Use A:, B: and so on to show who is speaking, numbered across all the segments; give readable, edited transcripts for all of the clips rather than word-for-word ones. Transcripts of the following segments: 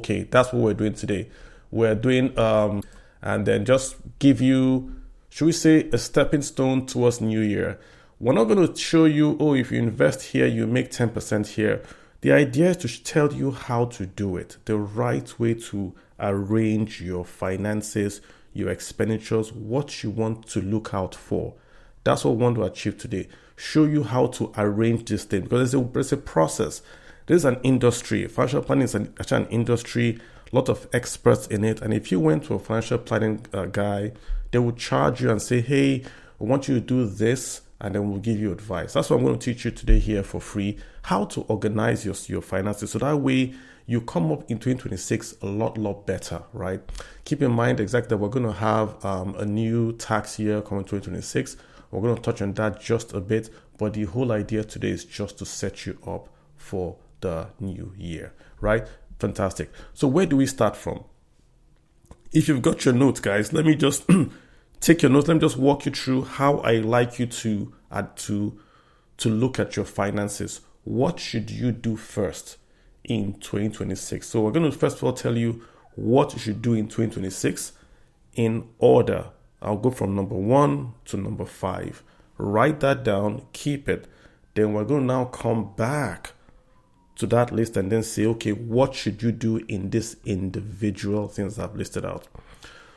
A: okay, that's what we're doing today. We're doing, and then just give you, should we say, a stepping stone towards New Year. We're not going to show you, oh, if you invest here, you make 10% here. The idea is to tell you how to do it, the right way to arrange your finances, your expenditures, what you want to look out for. That's what we want to achieve today. Show you how to arrange this thing, because it's a process. This is an industry. Financial planning is actually an industry, a lot of experts in it. And if you went to a financial planning guy, they will charge you and say, hey, I want you to do this, and then we'll give you advice. That's what I'm going to teach you today here for free, how to organize your finances. So that way you come up in 2026 a lot better, right? Keep in mind exactly that we're going to have a new tax year coming 2026. We're going to touch on that just a bit, but the whole idea today is just to set you up for the new year, right? Fantastic. So where do we start from? If you've got your notes, guys, let me just take your notes. Let me just walk you through how I like you to look at your finances. What should you do first in 2026? So we're going to first of all tell you what you should do in 2026 in order. I'll go from number 1 to number 5. Write that down, keep it. Then we're going to now come back to that list and then say, okay, what should you do in this individual things I've listed out?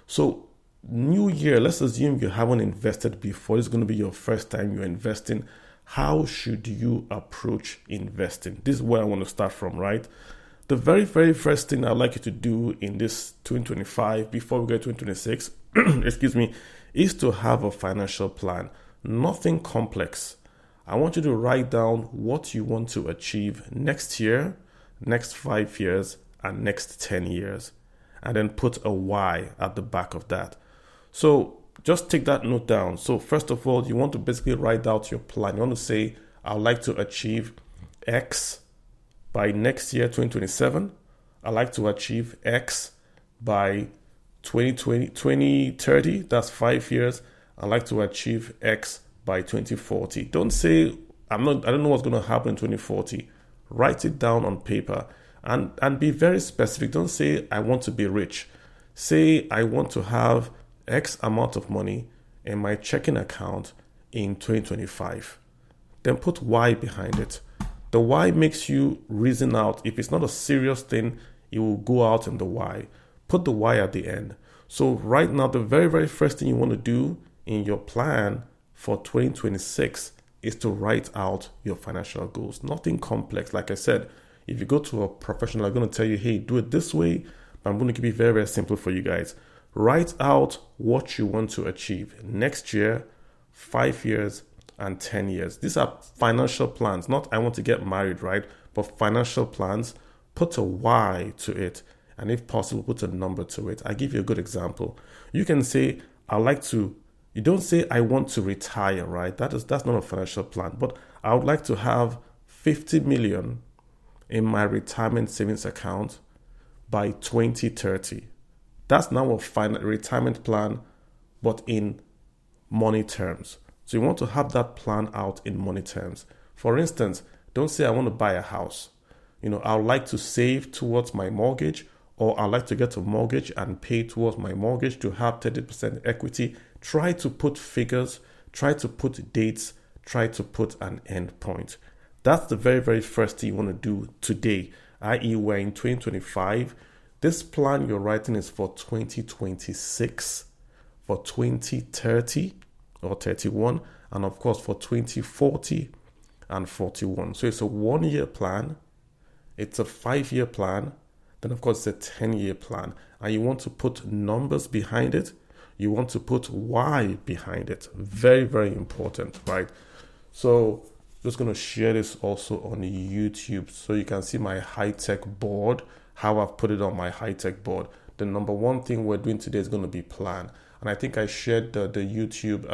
A: So new year, let's assume you haven't invested before. It's going to be your first time you're investing. How should you approach investing? This is where I want to start from, right? The very, very first thing I'd like you to do in this 2025, before we get to 2026, excuse me, is to have a financial plan. Nothing complex. I want you to write down what you want to achieve next year, next 5 years, and next 10 years. And then put a why at the back of that. So just take that note down. So first of all, you want to basically write out your plan. You want to say, I'd like to achieve X by next year, 2027. I'd like to achieve X by 2030. That's 5 years. I'd like to achieve X by 2040. Don't say, I don't know what's going to happen in 2040. Write it down on paper and be very specific. Don't say, I want to be rich. Say, I want to have X amount of money in my checking account in 2025. Then put why behind it. The why makes you reason out. If it's not a serious thing, it will go out in the why. Put the why at the end. So right now, the very, very first thing you want to do in your plan for 2026 is to write out your financial goals. Nothing complex. Like I said, if you go to a professional, I'm going to tell you, hey, do it this way. But I'm going to keep it very, very simple for you guys. Write out what you want to achieve next year, 5 years, and 10 years. These are financial plans, not I want to get married, right? But financial plans. Put a why to it. And if possible, put a number to it. I'll give you a good example. You can say, you don't say, I want to retire, right? That's not a financial plan. But I would like to have 50 million in my retirement savings account by 2030. That's now a retirement plan, but in money terms. So you want to have that plan out in money terms. For instance, don't say I want to buy a house. I would like to save towards my mortgage, or I'd like to get a mortgage and pay towards my mortgage to have 30% equity. Try to put figures, try to put dates, try to put an end point. That's the very, very first thing you want to do today, i.e. we're in 2025. This plan you're writing is for 2026, for 2030 or 31, and of course for 2040 and 41. So it's a 1-year plan, it's a 5-year plan, then of course it's a 10-year plan. And you want to put numbers behind it. You want to put why behind it. Very, very important, right? So just going to share this also on YouTube so you can see my high-tech board, how I've put it on my high-tech board. The number one thing we're doing today is going to be plan. And I think I shared the YouTube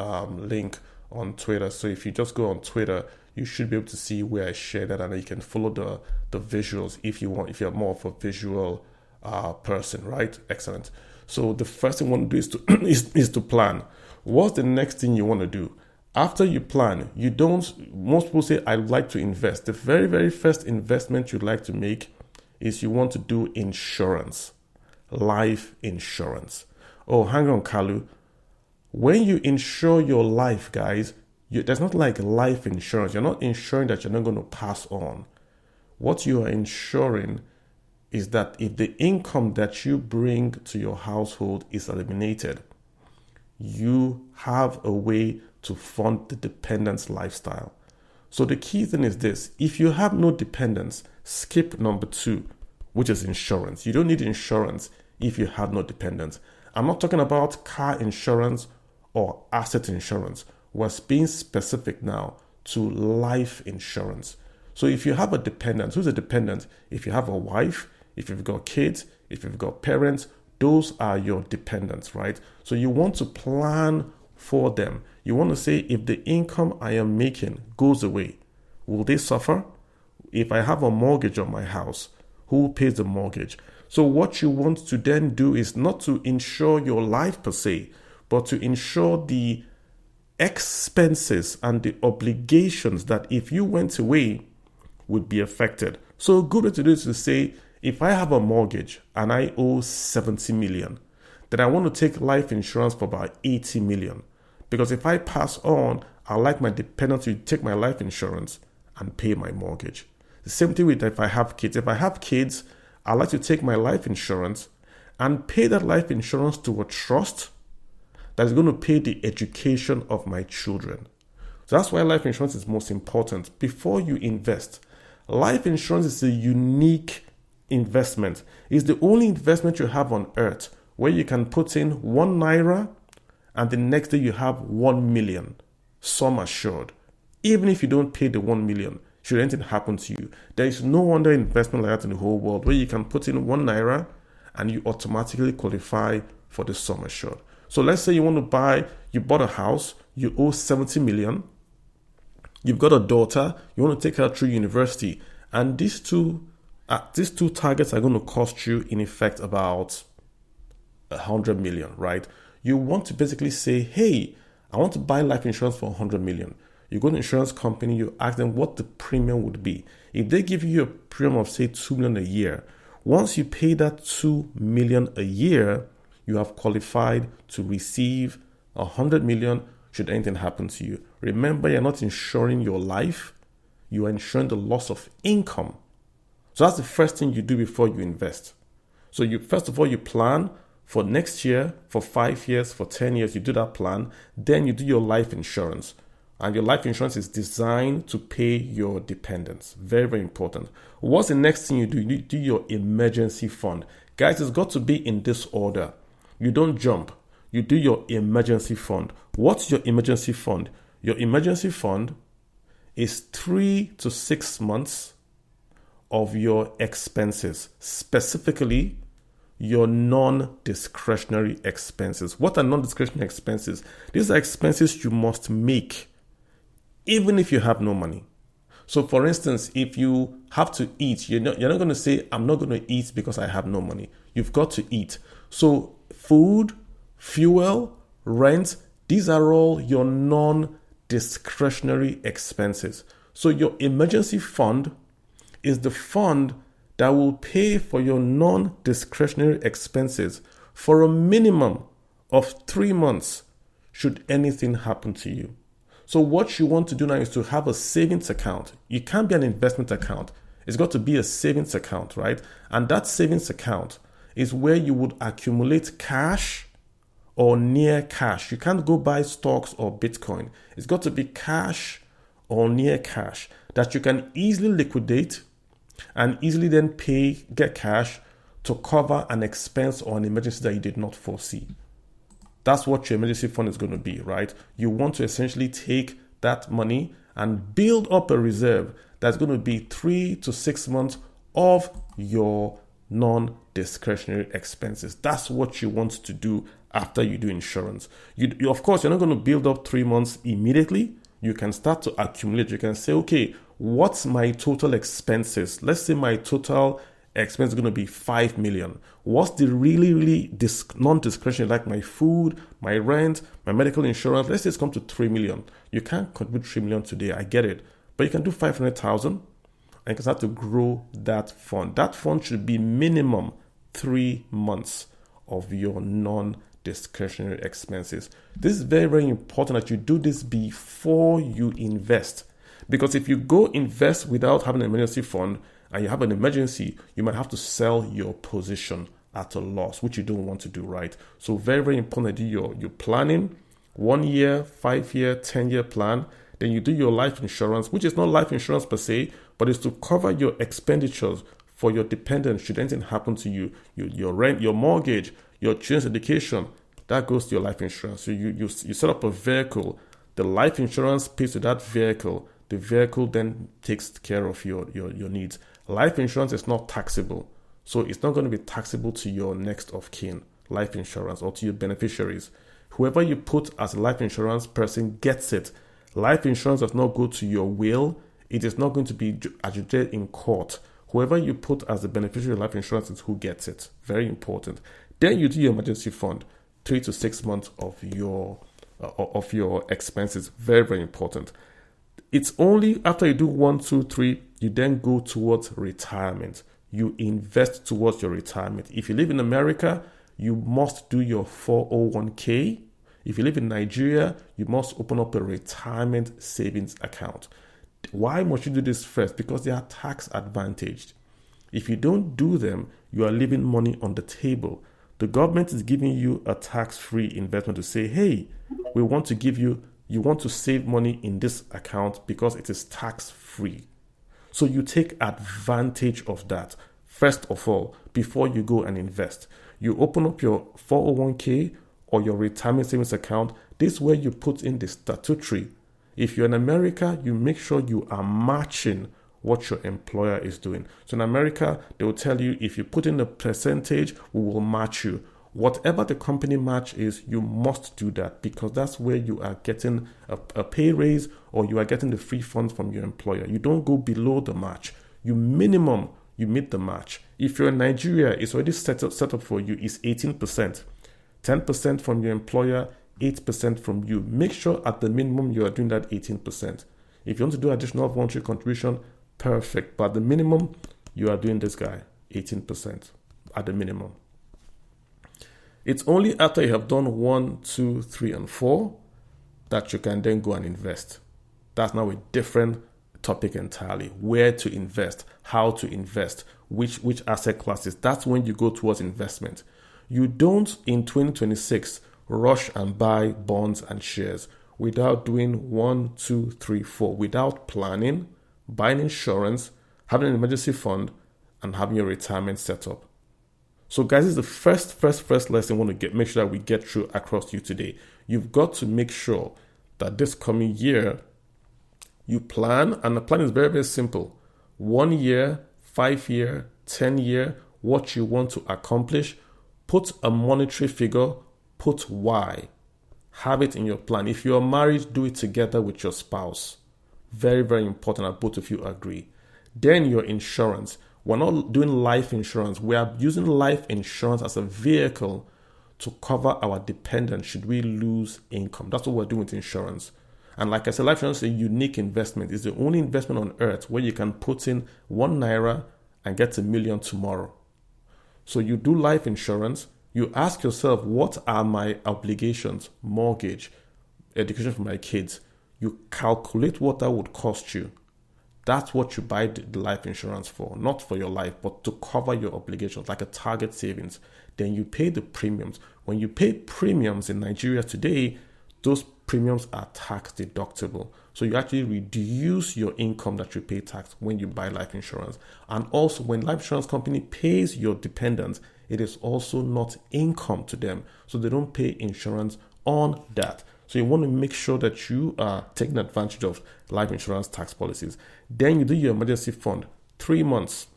A: link on Twitter. So if you just go on Twitter, you should be able to see where I share that, and you can follow the visuals if you want, if you're more of a visual person, right? Excellent. So the first thing you want to do is to plan. What's the next thing you want to do? After you plan, most people say, I'd like to invest. The very, very first investment you'd like to make is you want to do insurance, life insurance. Oh, hang on, Kalu. When you insure your life, guys, there's not like life insurance. You're not insuring that you're not going to pass on. What you are insuring is that if the income that you bring to your household is eliminated, you have a way to fund the dependence lifestyle. So the key thing is this: if you have no dependence, skip number 2, which is insurance. You don't need insurance if you have no dependence. I'm not talking about car insurance or asset insurance. We're being specific now to life insurance. So if you have a dependent, who's a dependent? If you have a wife, if you've got kids, if you've got parents, those are your dependents, right? So you want to plan for them. You want to say, if the income I am making goes away, will they suffer? If I have a mortgage on my house, who pays the mortgage? So what you want to then do is not to insure your life per se, but to insure the expenses and the obligations that if you went away would be affected. So a good way to do is to say, if I have a mortgage and I owe 70 million, then I want to take life insurance for about 80 million. Because if I pass on, I like my dependents to take my life insurance and pay my mortgage. The same thing with if I have kids. If I have kids, I like to take my life insurance and pay that life insurance to a trust that is going to pay the education of my children. So that's why life insurance is most important. Before you invest, life insurance is a unique investment. It's the only investment you have on earth where you can put in 1 naira and the next day you have 1 million, sum assured. Even if you don't pay the 1 million, should anything happen to you, there is no other investment like that in the whole world where you can put in 1 naira and you automatically qualify for the sum assured. So let's say you bought a house, you owe 70 million, you've got a daughter, you want to take her through university, and these two targets are going to cost you in effect about 100 million, right? You want to basically say, hey, I want to buy life insurance for 100 million. You go to an insurance company, you ask them what the premium would be. If they give you a premium of say 2 million a year, once you pay that 2 million a year, you have qualified to receive 100 million should anything happen to you. Remember, you're not insuring your life, you are insuring the loss of income. So that's the first thing you do before you invest. So first of all, you plan for next year, for 5 years, for 10 years, you do that plan. Then you do your life insurance. And your life insurance is designed to pay your dependents. Very, very important. What's the next thing you do? You do your emergency fund. Guys, it's got to be in this order. You don't jump. You do your emergency fund. What's your emergency fund? Your emergency fund is 3 to 6 months of your expenses, specifically your non-discretionary expenses. What are non-discretionary expenses? These are expenses you must make even if you have no money. So for instance, if you have to eat, you're not going to say, I'm not going to eat because I have no money. You've got to eat. So food, fuel, rent, these are all your non-discretionary expenses. So your emergency fund is the fund that will pay for your non-discretionary expenses for a minimum of 3 months should anything happen to you. So what you want to do now is to have a savings account. It can't be an investment account. It's got to be a savings account, right? And that savings account is where you would accumulate cash or near cash. You can't go buy stocks or Bitcoin. It's got to be cash or near cash that you can easily liquidate and easily then get cash to cover an expense or an emergency that you did not foresee. That's what your emergency fund is going to be, right? You want to essentially take that money and build up a reserve that's going to be 3 to 6 months of your non-discretionary expenses. That's what you want to do after you do insurance. You of course, you're not going to build up 3 months immediately. You can start to accumulate. You can say, okay, what's my total expenses? Let's say my total expense is going to be 5 million. What's the really non-discretionary, like my food, my rent, my medical insurance? Let's say it's come to 3 million. You can't contribute 3 million today. I get it. But you can do 500,000. and you can start to grow that fund. That fund should be minimum 3 months of your non-discretionary expenses. This is very, very important that you do this before you invest. Because if you go invest without having an emergency fund and you have an emergency, you might have to sell your position at a loss, which you don't want to do, right? So very, very important that you do your planning, 1 year, 5 year, 10-year plan. Then you do your life insurance, which is not life insurance per se, but it's to cover your expenditures for your dependents should anything happen to you, your rent, your mortgage, your children's education. That goes to your life insurance. So you set up a vehicle. The life insurance pays to that vehicle. The vehicle then takes care of your needs. Life insurance is not taxable. So it's not going to be taxable to your next of kin, life insurance, or to your beneficiaries. Whoever you put as a life insurance person gets it. Life insurance does not go to your will. It is not going to be adjudicated in court. Whoever you put as the beneficiary of life insurance is who gets it. Very important. Then you do your emergency fund, 3 to 6 months of your expenses. Very, very important. It's only after you do 1, 2, 3, you then go towards retirement. You invest towards your retirement. If you live in America, you must do your 401k. If you live in Nigeria, you must open up a retirement savings account. Why must you do this first? Because they are tax advantaged. If you don't do them, you are leaving money on the table. The government is giving you a tax-free investment to say, hey, we want to give you, you want to save money in this account because it is tax-free. So you take advantage of that, first of all, before you go and invest. You open up your 401k or your retirement savings account. This is where you put in the statutory. If you're in America, you make sure you are matching what your employer is doing. So in America, they will tell you if you put in a percentage, we will match you. Whatever the company match is, you must do that because that's where you are getting a pay raise or you are getting the free funds from your employer. You don't go below the match. You meet the match. If you're in Nigeria, it's already set up for you. It's 18%. 10% from your employer, 8% from you. Make sure at the minimum you are doing that 18%. If you want to do additional voluntary contribution, perfect. But at the minimum, you are doing this guy, 18% at the minimum. It's only after you have done 1, 2, 3, and 4 that you can then go and invest. That's now a different topic entirely. Where to invest, how to invest, which asset classes. That's when you go towards investment. You don't, in 2026, rush and buy bonds and shares without doing 1, 2, 3, 4, without planning, buying insurance, having an emergency fund, and having your retirement set up. So guys, this is the first lesson I want to make sure that we get through across to you today. You've got to make sure that this coming year, you plan, and the plan is very, very simple. 1 year, 5 year, 10 year, what you want to accomplish, put a monetary figure, put why. Have it in your plan. If you're married, do it together with your spouse. Very, very important that both of you agree. Then your insurance. We're not doing life insurance. We are using life insurance as a vehicle to cover our dependents should we lose income. That's what we're doing with insurance. And like I said, life insurance is a unique investment. It's the only investment on earth where you can put in 1 naira and get $1 million tomorrow. So you do life insurance. You ask yourself, what are my obligations? Mortgage, education for my kids. You calculate what that would cost you. That's what you buy the life insurance for, not for your life, but to cover your obligations, like a target savings. Then you pay the premiums. When you pay premiums in Nigeria today, those premiums are tax deductible. So you actually reduce your income that you pay tax when you buy life insurance. And also when life insurance company pays your dependents, it is also not income to them. So they don't pay insurance on that. So you want to make sure that you are taking advantage of life insurance tax policies. Then you do your emergency fund, 3 months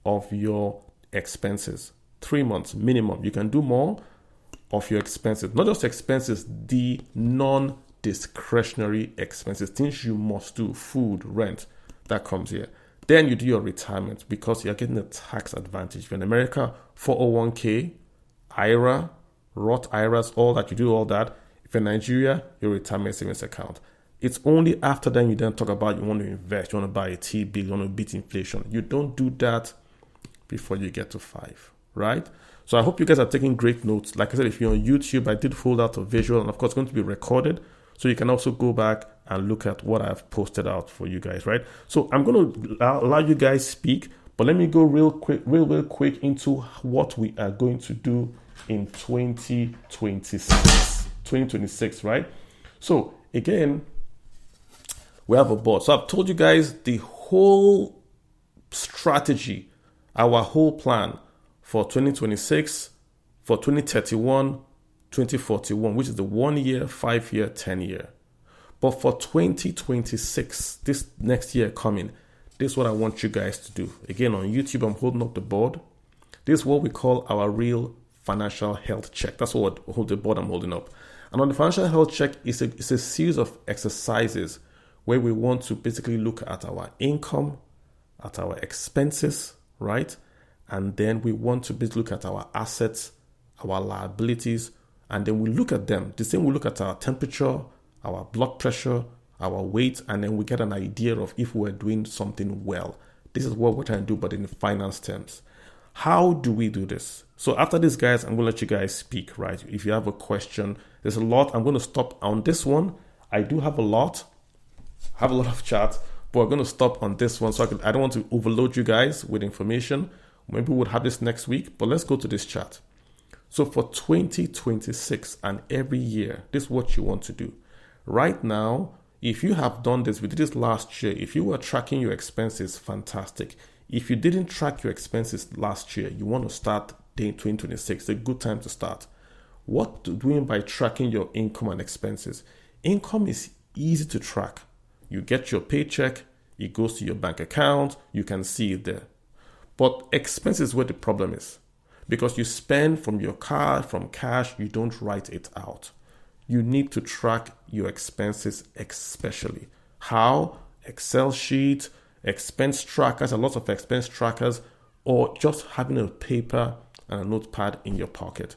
A: of your expenses, 3 months minimum. You can do more of your expenses, not just expenses, the non-discretionary expenses, things you must do, food, rent, that comes here. Then you do your retirement because you're getting a tax advantage. If you're in America, 401k, IRA, Roth IRAs, all that, you do all that. If you're in Nigeria, your retirement savings account. It's only after then you then talk about you want to invest, you want to buy a T-bill, you want to beat inflation. You don't do that before you get to 5, right? So I hope you guys are taking great notes. Like I said, if you're on YouTube, I did hold out a visual, and of course it's going to be recorded. So you can also go back and look at what I've posted out for you guys, right? So I'm going to allow you guys speak, but let me go real quick into what we are going to do in 2026, right? So again, we have a board. So I've told you guys the whole strategy, our whole plan for 2026, for 2031, 2041, which is the 1 year, 5 year, 10 year. But for 2026, this next year coming, this is what I want you guys to do. Again, on YouTube, I'm holding up the board. This is what we call our real financial health check. That's what the board I'm holding up. And on the financial health check, it's a series of exercises where we want to basically look at our income, at our expenses, right? And then we want to basically look at our assets, our liabilities, and then we look at them. The same we look at our temperature, our blood pressure, our weight, and then we get an idea of if we're doing something well. This is what we're trying to do, but in finance terms. How do we do this? So after this, guys, I'm going to let you guys speak, right? If you have a question, there's a lot. I'm going to stop on this one. I do have a lot of chat, but we're going to stop on this one. So I don't want to overload you guys with information. Maybe we'll have this next week, but let's go to this chat. So for 2026 and every year, this is what you want to do. Right now, if you have done this, we did this last year. If you were tracking your expenses, fantastic. If you didn't track your expenses last year, you want to start day 2026. It's a good time to start. What do you mean by tracking your income and expenses? Income is easy to track. You get your paycheck, it goes to your bank account, you can see it there. But expenses is where the problem is. Because you spend from your card, from cash, you don't write it out. You need to track your expenses especially. How? Excel sheet, expense trackers, a lot of expense trackers, or just having a paper and a notepad in your pocket.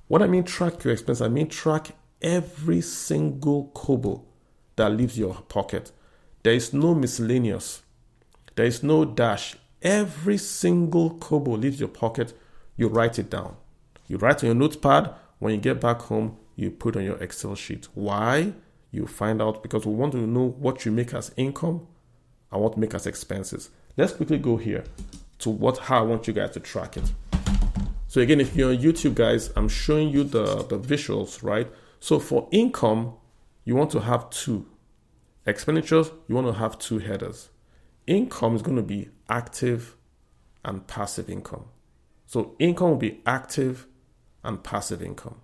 A: What I mean track your expense, I mean track every single kobo that leaves your pocket. There is no miscellaneous. There is no dash. Every single kobo leaves your pocket, you write it down. You write on your notepad. When you get back home, you put on your Excel sheet. Why? You find out because we want to know what you make as income and what you make as expenses. Let's quickly go here to how I want you guys to track it. So again, if you're on YouTube, guys, I'm showing you the visuals, right? So for income, you want to have 2. Expenditures, you want to have 2 headers. Income is going to be active and passive income. So income will be active and passive income.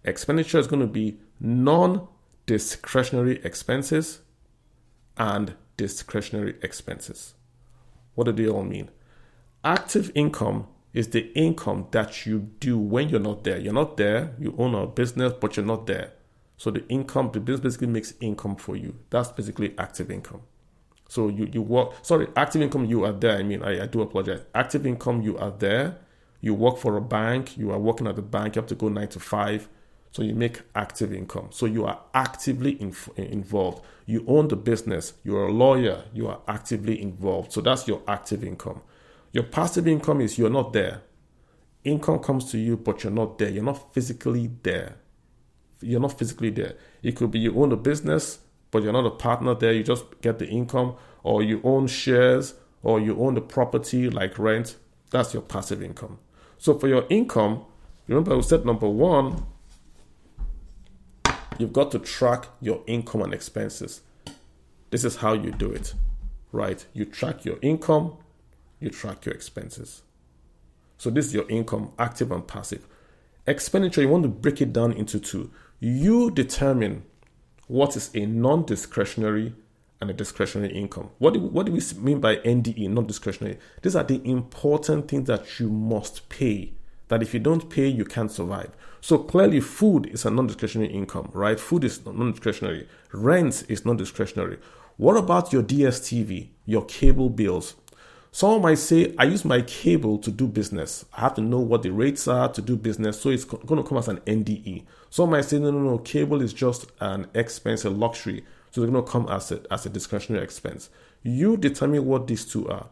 A: Expenditure is going to be non-discretionary expenses and discretionary expenses. What do they all mean? Active income is the income that you do when you're not there. You're not there, you own a business, but you're not there. So the business basically makes income for you. That's basically active income. So you work, active income, you are there. I do apologize. Active income, you are there. You work for a bank, you are working at the bank, you have to go 9 to 5. So you make active income. So you are actively involved. You own the business, you're a lawyer, you are actively involved. So that's your active income. Your passive income is you're not there. Income comes to you, but you're not there. You're not physically there. It could be you own a business, but you're not a partner there. You just get the income, or you own shares, or you own the property like rent. That's your passive income. So for your income, remember we said number 1, you've got to track your income and expenses. This is how you do it, right? You track your income, you track your expenses. So this is your income, active and passive. Expenditure, you want to break it down into 2. You determine what is a non-discretionary and a discretionary income. What do we mean by NDE, non-discretionary? These are the important things that you must pay, that if you don't pay, you can't survive. So clearly food is a non-discretionary income, right? Food is non-discretionary. Rent is non-discretionary. What about your DSTV, your cable bills? Someone might say, I use my cable to do business. I have to know what the rates are to do business, so it's going to come as an NDE. Someone might say, no, cable is just an expense, a luxury. So they're going to come as a discretionary expense. You determine what these two are.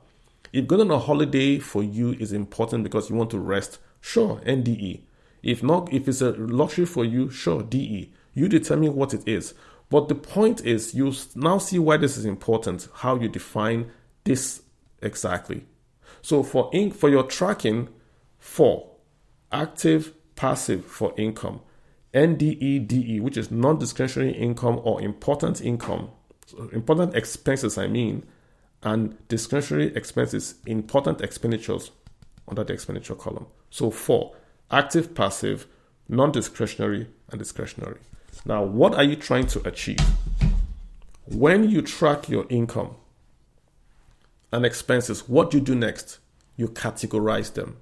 A: If going on a holiday for you is important because you want to rest, sure, NDE. If not, if it's a luxury for you, sure, DE. You determine what it is. But the point is, you now see why this is important, how you define this exactly. So for your tracking, for active, passive for income, NDE, DE, which is non-discretionary income or important income, so important expenses, and discretionary expenses, important expenditures under the expenditure column. So for active, passive, non-discretionary, and discretionary. Now, what are you trying to achieve? When you track your income and expenses, what do you do next? You categorize them.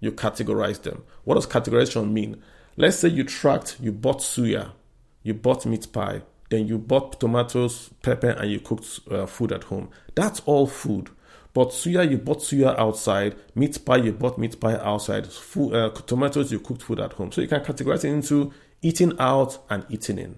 A: What does categorization mean? Let's say you bought suya, you bought meat pie, then you bought tomatoes, pepper, and you cooked food at home. That's all food. But suya, you bought suya outside. Meat pie, you bought meat pie outside. Tomatoes, you cooked food at home. So you can categorize it into eating out and eating in.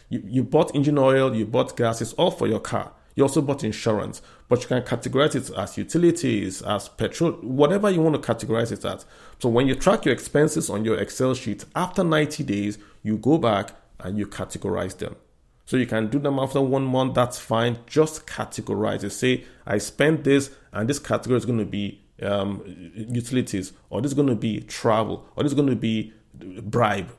A: You bought engine oil, you bought gas. It's all for your car. You also bought insurance. But you can categorize it as utilities, as petrol, whatever you want to categorize it as. So when you track your expenses on your Excel sheet, after 90 days, you go back and you categorize them. So you can do them after 1 month, that's fine. Just categorize it. Say, I spent this, and this category is going to be utilities, or this is going to be travel, or this is going to be bribe.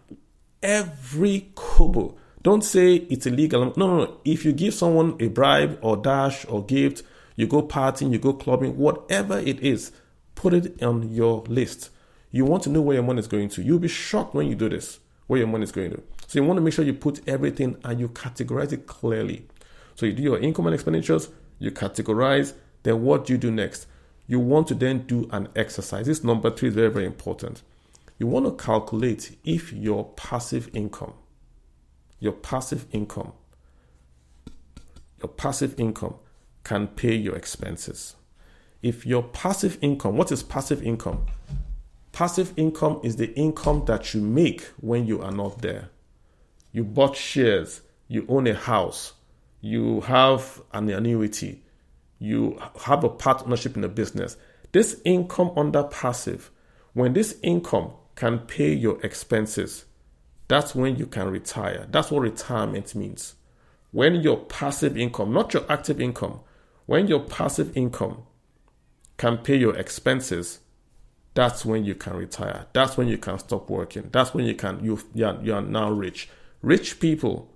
A: Every kobo. Don't say it's illegal. No. If you give someone a bribe or dash or gift, you go partying, you go clubbing, whatever it is, put it on your list. You want to know where your money is going to. You'll be shocked when you do this, where your money is going to. So you want to make sure you put everything and you categorize it clearly. So you do your income and expenditures, you categorize, then what do you do next? You want to then do an exercise. This number 3 is very, very important. You want to calculate if your passive income can pay your expenses. If your passive income, what is passive income? Passive income is the income that you make when you are not there. You bought shares, you own a house, you have an annuity, you have a part ownership in a business. This income under passive, when this income can pay your expenses, that's when you can retire. That's what retirement means. When your passive income, not your active income, when your passive income can pay your expenses, that's when you can retire. That's when you can stop working. That's when you are now rich. Rich people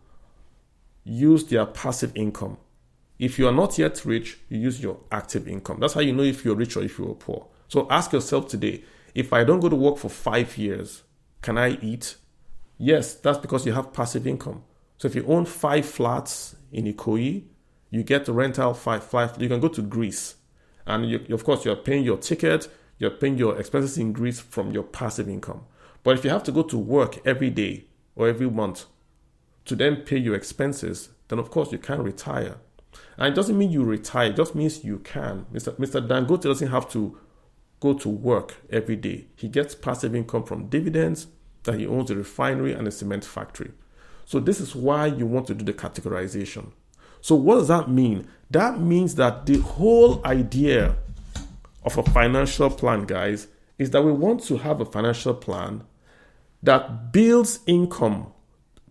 A: use their passive income. If you are not yet rich, you use your active income. That's how you know if you're rich or if you're poor. So ask yourself today, if I don't go to work for 5 years, can I eat? Yes, that's because you have passive income. So if you own 5 flats in Ikoyi, you get to rent out 5 flats. You can go to Greece. And of course, you're paying your ticket, you're paying your expenses in Greece from your passive income. But if you have to go to work every day or every month to then pay your expenses, then of course you can retire. And it doesn't mean you retire, it just means you can. Mr. Dangote doesn't have to go to work every day. He gets passive income from dividends that he owns a refinery and a cement factory. So this is why you want to do the categorization. So what does that mean? That means that the whole idea of a financial plan, guys, is that we want to have a financial plan that builds income,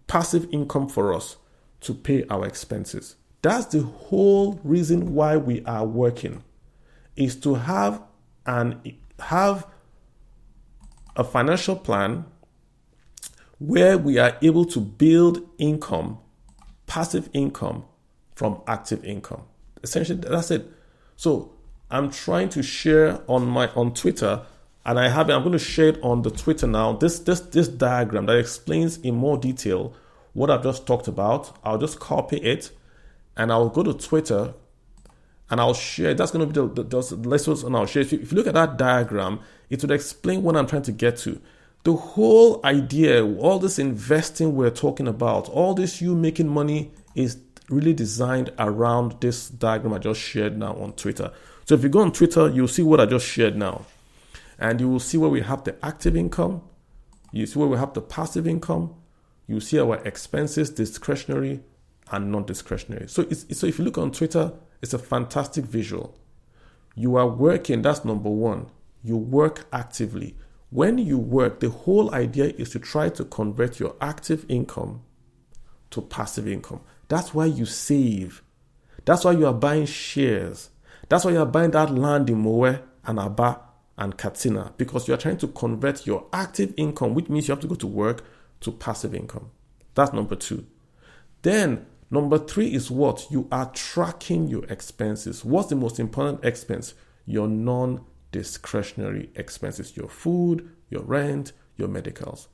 A: passive income for us to pay our expenses. That's the whole reason why we are working, is to have a financial plan where we are able to build income, passive income from active income. Essentially, that's it. So I'm trying to share on Twitter, and I'm going to share it on the Twitter now. This diagram that explains in more detail what I've just talked about. I'll just copy it, and I'll go to Twitter, and I'll share. That's going to be the lessons, and I'll share. If you look at that diagram, it would explain what I'm trying to get to. The whole idea, all this investing we're talking about, all this you making money is really designed around this diagram I just shared now on Twitter. So if you go on Twitter, you'll see what I just shared now. And you will see where we have the active income. You see where we have the passive income. You see our expenses, discretionary, and non-discretionary. So if you look on Twitter, it's a fantastic visual. You are working, that's number one. You work actively. When you work, the whole idea is to try to convert your active income to passive income. That's why you save. That's why you are buying shares. That's why you are buying that land in Moe and Aba and Katsina, because you are trying to convert your active income, which means you have to go to work, to passive income. That's number two. Then number three is what? You are tracking your expenses. What's the most important expense? Your non-discretionary expenses, your food, your rent, your medicals.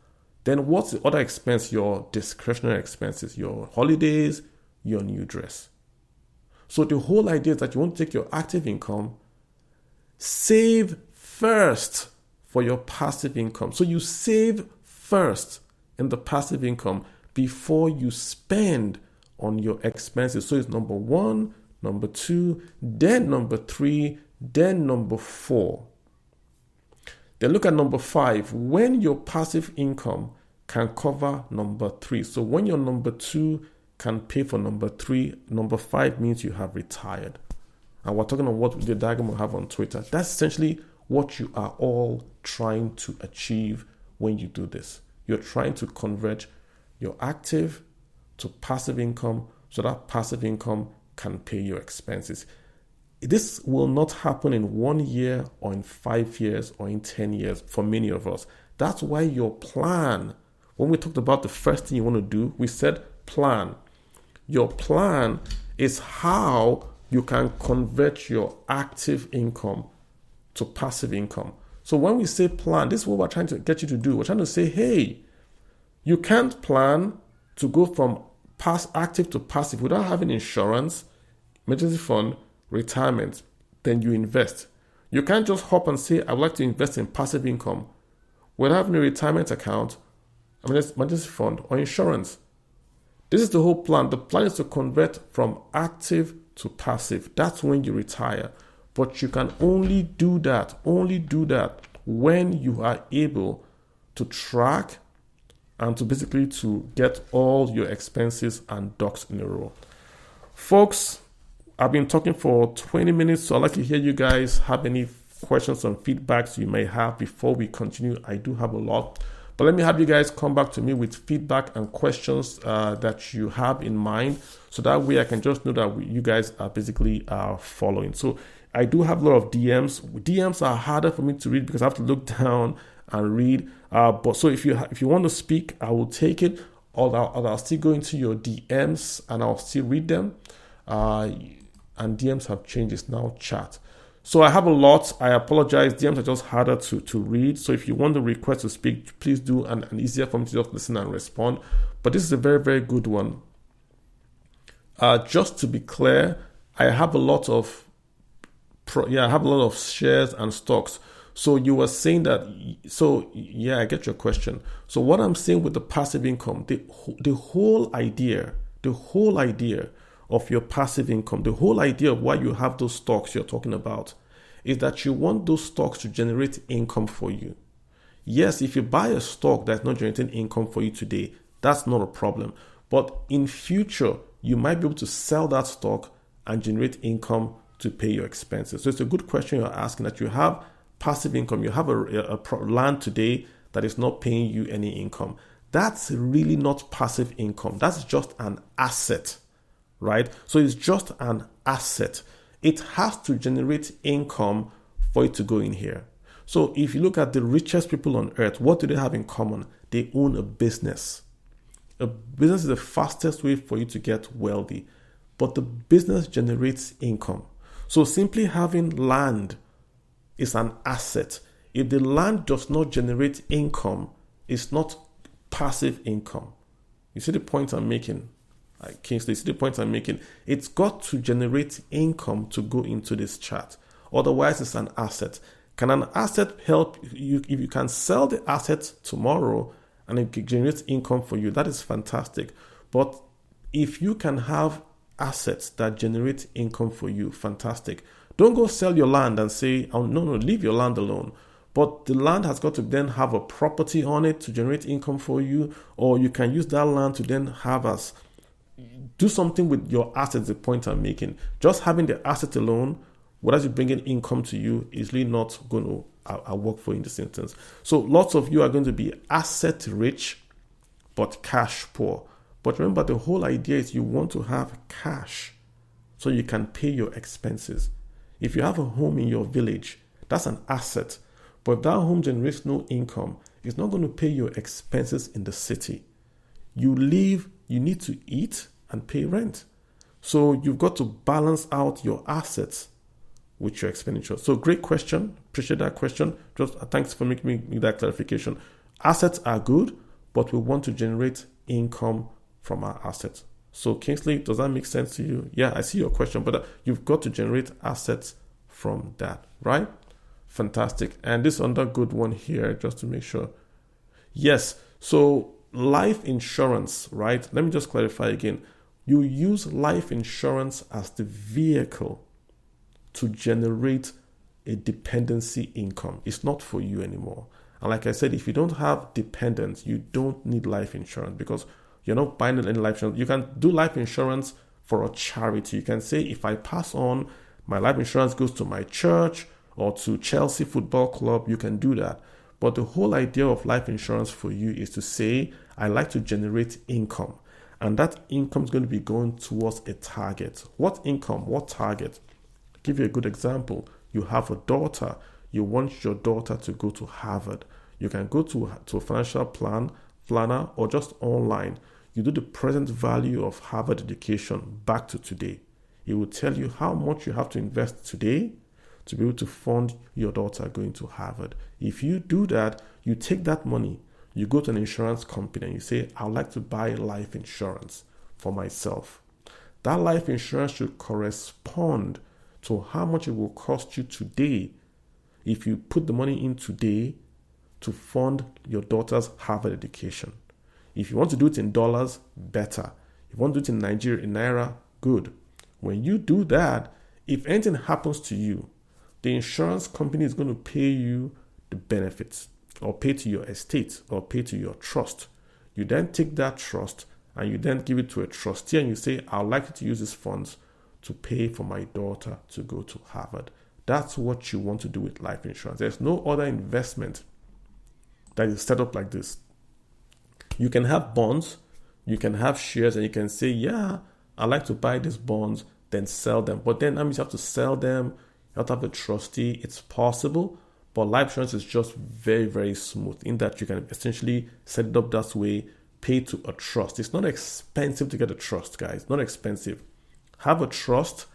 A: Then what's the other expense? Your discretionary expenses, your holidays, your new dress. So the whole idea is that you want to take your active income, save first for your passive income. So you save first in the passive income before you spend on your expenses. So it's number one, number two, then number three, then number four. Then look at number five, when your passive income can cover number three. So when your number two can pay for number three, number five means you have retired. And we're talking about what the diagram we have on Twitter. That's essentially what you are all trying to achieve when you do this. You're trying to convert your active to passive income so that passive income can pay your expenses. This will not happen in 1 year or in 5 years or in 10 years for many of us. That's why your plan, when we talked about the first thing you want to do, we said plan. Your plan is how you can convert your active income to passive income. So when we say plan, this is what we're trying to get you to do. We're trying to say, hey, you can't plan to go from active to passive without having insurance, emergency fund, retirement. Then you invest. You can't just hop and say, I would like to invest in passive income without having a retirement account, emergency fund, or insurance. This is the whole plan. The plan is to convert from active to passive. That's when you retire. But you can only do that when you are able to track and to basically to get all your expenses and ducks in a row. Folks, I've been talking for 20 minutes, so I'd like to hear you guys have any questions and feedbacks you may have before we continue. I do have a lot. But let me have you guys come back to me with feedback and questions that you have in mind, so that way I can just know that you guys are basically following. So I do have a lot of DMs. DMs are harder for me to read because I have to look down and read. But so if you want to speak, I will take it. Or I'll still go into your DMs and I'll still read them. And DMs have changed. It's now chat. So I have a lot. I apologize. DMs are just harder to read. So if you want the request to speak, please do, and easier for me to just listen and respond. But this is a very, very good one. Just to be clear, I have a lot of shares and stocks. So you were saying that. So yeah, I get your question. So what I'm saying with the passive income, the whole idea of your passive income, the whole idea of why you have those stocks you're talking about, is that you want those stocks to generate income for you. Yes, if you buy a stock that's not generating income for you today, that's not a problem. But in future, you might be able to sell that stock and generate income to pay your expenses. So it's a good question you're asking, that you have passive income. You have a land today that is not paying you any income. That's really not passive income. That's just an asset. Right? So it's just an asset. It has to generate income for it to go in here. So if you look at the richest people on earth, what do they have in common? They own a business. A business is the fastest way for you to get wealthy, but the business generates income. So simply having land is an asset. If the land does not generate income, it's not passive income. You see the point I'm making? Kingsley, see the point I'm making? It's got to generate income to go into this chart. Otherwise, it's an asset. Can an asset help you? If you can sell the asset tomorrow and it generates income for you, that is fantastic. But if you can have assets that generate income for you, fantastic. Don't go sell your land and say, oh, no, leave your land alone. But the land has got to then have a property on it to generate income for you, or you can use that land to then have as do something with your assets, the point I'm making. Just having the asset alone, without you bringing income to you, is really not going to work for you in this instance. So lots of you are going to be asset rich, but cash poor. But remember, the whole idea is you want to have cash so you can pay your expenses. If you have a home in your village, that's an asset. But if that home generates no income, it's not going to pay your expenses in the city. You live, you need to eat and pay rent. So you've got to balance out your assets with your expenditure. So great question. Appreciate that question. Just thanks for making me that clarification. Assets are good, but we want to generate income from our assets. So Kingsley, does that make sense to you? Yeah, I see your question, but you've got to generate assets from that, right? Fantastic. And this other good one here, just to make sure. Yes, so life insurance, right? Let me just clarify again. You use life insurance as the vehicle to generate a dependency income. It's not for you anymore. And like I said, if you don't have dependents, you don't need life insurance because you're not buying any life insurance. You can do life insurance for a charity. You can say, if I pass on, my life insurance goes to my church or to Chelsea Football Club. You can do that. But the whole idea of life insurance for you is to say, I like to generate income. And that income is going to be going towards a target. What income? What target? I'll give you a good example. You have a daughter. You want your daughter to go to Harvard. You can go to a financial planner or just online. You do the present value of Harvard education back to today. It will tell you how much you have to invest today to be able to fund your daughter going to Harvard. If you do that, you take that money, you go to an insurance company and you say, I'd like to buy life insurance for myself. That life insurance should correspond to how much it will cost you today if you put the money in today to fund your daughter's Harvard education. If you want to do it in dollars, better. If you want to do it in Nigeria, in Naira, good. When you do that, if anything happens to you, the insurance company is going to pay you the benefits or pay to your estate or pay to your trust. You then take that trust and you then give it to a trustee and you say, I'd like you to use these funds to pay for my daughter to go to Harvard. That's what you want to do with life insurance. There's no other investment that is set up like this. You can have bonds, you can have shares, and you can say, yeah, I like to buy these bonds, then sell them. But then that means you have to sell them, you have to have a trustee. It's possible, but life insurance is just very, very smooth in that you can essentially set it up that way, pay to a trust. It's not expensive to get a trust, guys. Not expensive. Have a trust,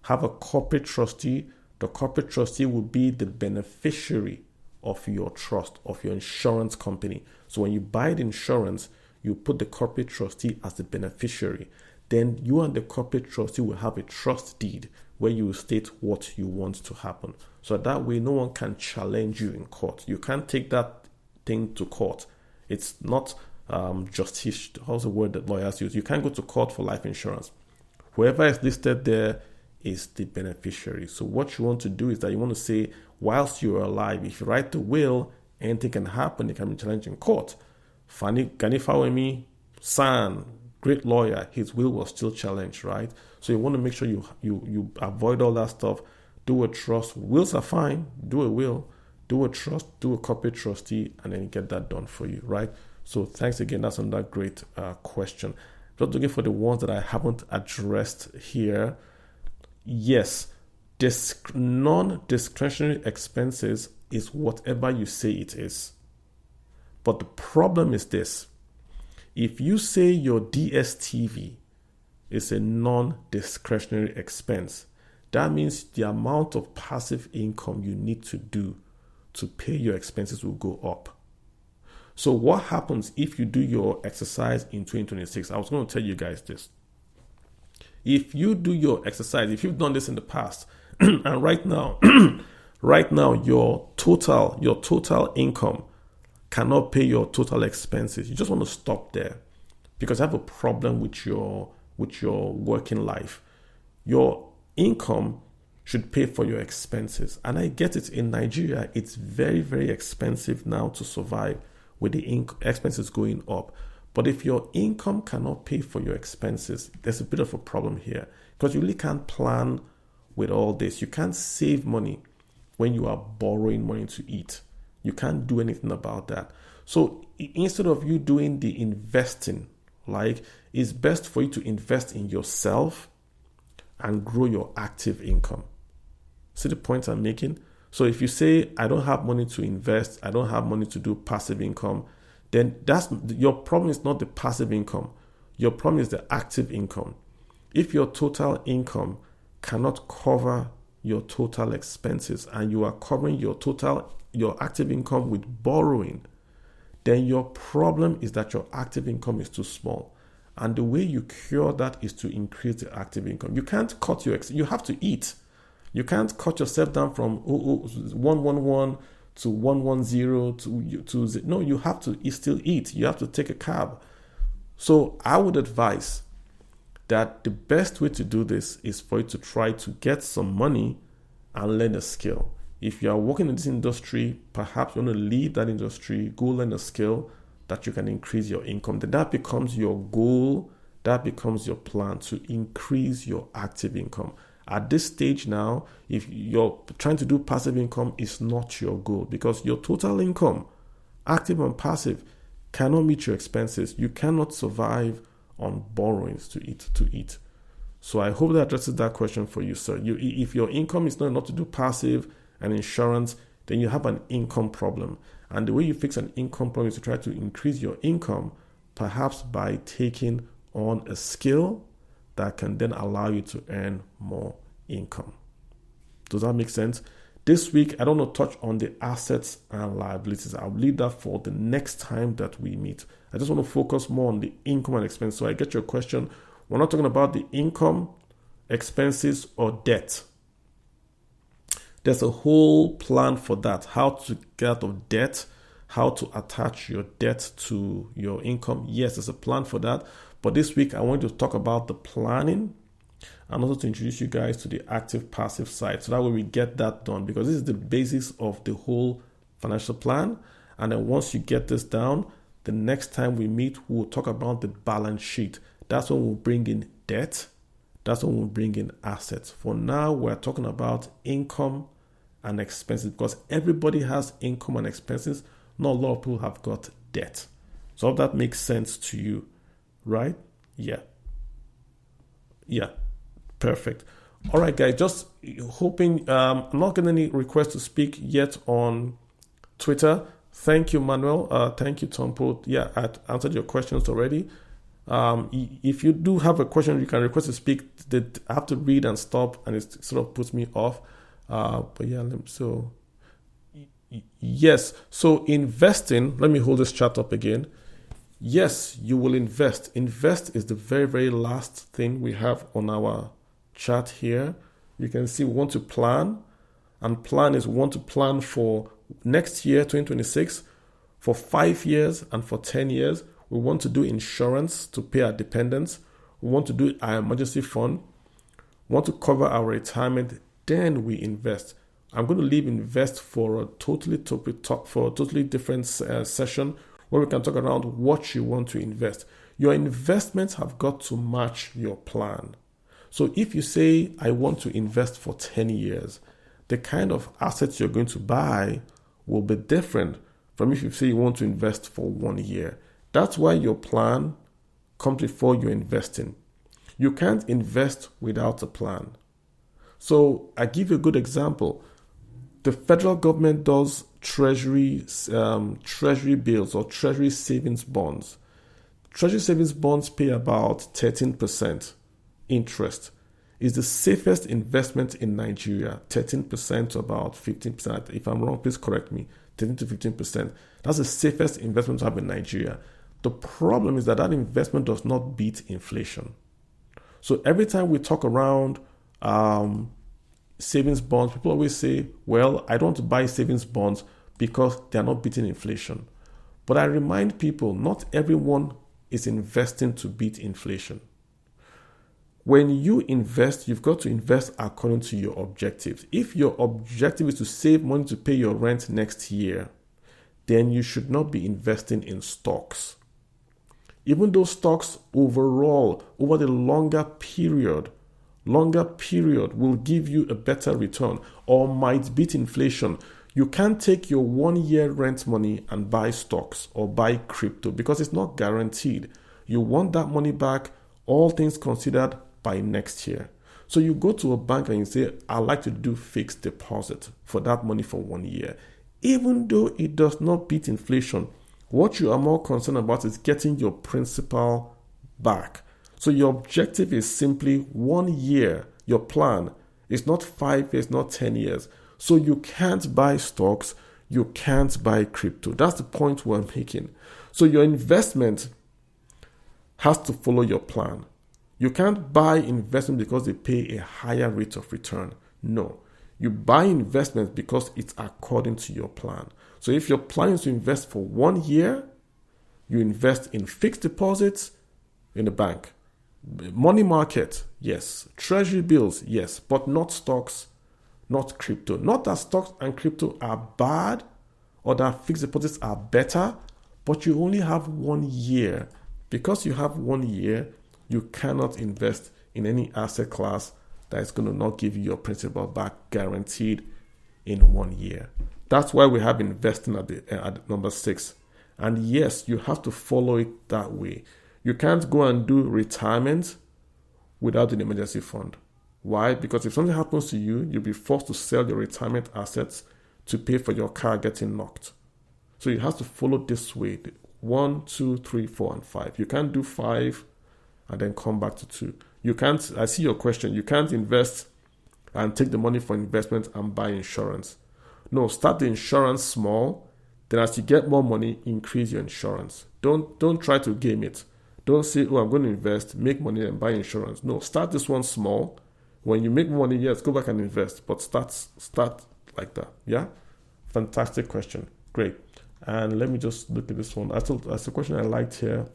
A: have a corporate trustee. The corporate trustee will be the beneficiary of your trust, of your insurance company. So when you buy the insurance, you put the corporate trustee as the beneficiary. Then you and the corporate trustee will have a trust deed where you will state what you want to happen. So that way, no one can challenge you in court. You can't take that thing to court. It's not justice. How's the word that lawyers use? You can't go to court for life insurance. Whoever is listed there is the beneficiary. So what you want to do is that you want to say, whilst you're alive, if you write the will, anything can happen. It can be challenged in court. Fani Ganifawemi San, great lawyer, his will was still challenged, right? So you want to make sure you avoid all that stuff. Do a trust. Wills are fine. Do a will. Do a trust. Do a corporate trustee, and then get that done for you, right? So thanks again. That's another great question. Just looking for the ones that I haven't addressed here. Yes, non-discretionary expenses is whatever you say it is. But the problem is this. If you say your DSTV is a non-discretionary expense, that means the amount of passive income you need to do to pay your expenses will go up. So what happens if you do your exercise in 2026? I was going to tell you guys this. If you do your exercise, if you've done this in the past, and right now, your total income cannot pay your total expenses. You just want to stop there because I have a problem with your working life. Your income should pay for your expenses. And I get it. In Nigeria, it's very, very expensive now to survive with the expenses going up. But if your income cannot pay for your expenses, there's a bit of a problem here, because you really can't plan with all this. You can't save money when you are borrowing money to eat. You can't do anything about that. So instead of you doing the investing, like, it's best for you to invest in yourself and grow your active income. See the point I'm making? So if you say, I don't have money to invest, I don't have money to do passive income, then that's your problem. Is not the passive income. Your problem is the active income. If your total income cannot cover your total expenses and you are covering your active income with borrowing, then your problem is that your active income is too small. And the way you cure that is to increase the active income. You can't cut you have to eat. You can't cut yourself down from 111 to 110 to no, you have to still eat. You have to take a cab. So I would advise that the best way to do this is for you to try to get some money and learn a skill. If you are working in this industry, perhaps you want to leave that industry, go learn a skill that you can increase your income. Then that becomes your goal. That becomes your plan to increase your active income. At this stage now, if you're trying to do passive income, is not your goal, because your total income, active and passive, cannot meet your expenses. You cannot survive on borrowings to eat. So I hope that addresses that question for you, sir. If your income is not enough to do passive and insurance, then you have an income problem. And the way you fix an income problem is to try to increase your income, perhaps by taking on a skill that can then allow you to earn more income. Does that make sense? This week, I don't want to touch on the assets and liabilities. I'll leave that for the next time that we meet. I just want to focus more on the income and expense. So I get your question. We're not talking about the income, expenses, or debt. There's a whole plan for that. How to get out of debt, how to attach your debt to your income. Yes, there's a plan for that. But this week, I want to talk about the planning and also to introduce you guys to the active passive side. So that way we get that done, because this is the basis of the whole financial plan. And then once you get this down, the next time we meet, we'll talk about the balance sheet. That's when we'll bring in debt. That's when we'll bring in assets. For now, we're talking about income and expenses, because everybody has income and expenses. Not a lot of people have got debt. So if that makes sense to you, right? Yeah. Perfect. All right, guys, just hoping, I'm not getting any requests to speak yet on Twitter. Thank you, Manuel. Thank you, Tompo. Yeah, I answered your questions already. If you do have a question, you can request to speak. I have to read and stop, and it sort of puts me off. But yeah, so yes. So investing, let me hold this chart up again. Yes, you will invest. Invest is the very, very last thing we have on our chart here. You can see we want to plan, and plan is we want to plan for next year, 2026, for 5 years and for 10 years. We want to do insurance to pay our dependents. We want to do our emergency fund. We want to cover our retirement. Then we invest. I'm going to leave invest for a totally different session where we can talk around what you want to invest. Your investments have got to match your plan. So if you say, I want to invest for 10 years, the kind of assets you're going to buy will be different from if you say you want to invest for 1 year. That's why your plan comes before you're investing. You can't invest without a plan. So I give you a good example. The federal government does treasury bills or treasury savings bonds. Treasury savings bonds pay about 13% interest. It's the safest investment in Nigeria, 13% to about 15%. If I'm wrong, please correct me. 13 to 15%. That's the safest investment to have in Nigeria. The problem is that investment does not beat inflation. So every time we talk around savings bonds, people always say, well, I don't want to buy savings bonds because they are not beating inflation. But I remind people, not everyone is investing to beat inflation. When you invest, you've got to invest according to your objectives. If your objective is to save money to pay your rent next year, then you should not be investing in stocks. Even though stocks overall, over the longer period will give you a better return or might beat inflation. You can't take your 1 year rent money and buy stocks or buy crypto because it's not guaranteed. You want that money back, all things considered, by next year. So you go to a bank and you say, I'd like to do fixed deposit for that money for 1 year. Even though it does not beat inflation, what you are more concerned about is getting your principal back. So your objective is simply 1 year. Your plan is not 5 years, not 10 years. So you can't buy stocks, you can't buy crypto. That's the point we're making. So your investment has to follow your plan. You can't buy investment because they pay a higher rate of return. No. You buy investments because it's according to your plan. So if your plan is to invest for 1 year, you invest in fixed deposits in the bank. Money market, yes. Treasury bills, yes. But not stocks, not crypto. Not that stocks and crypto are bad or that fixed deposits are better, but you only have 1 year. Because you have 1 year, you cannot invest in any asset class that is going to not give you your principal back guaranteed in 1 year. That's why we have investing at number 6. And yes, you have to follow it that way. You can't go and do retirement without an emergency fund. Why? Because if something happens to you, you'll be forced to sell your retirement assets to pay for your car getting knocked. So you have to follow this way. 1, 2, 3, 4, and 5. You can't do 5 and then come back to 2. You can't, I see your question, you can't invest and take the money for investment and buy insurance. No, start the insurance small, then as you get more money, increase your insurance. Don't try to game it. Don't say, oh, I'm going to invest, make money and buy insurance. No, start this one small. When you make money, yes, go back and invest, but start like that. Yeah? Fantastic question. Great. And let me just look at this one. That's a question I liked here.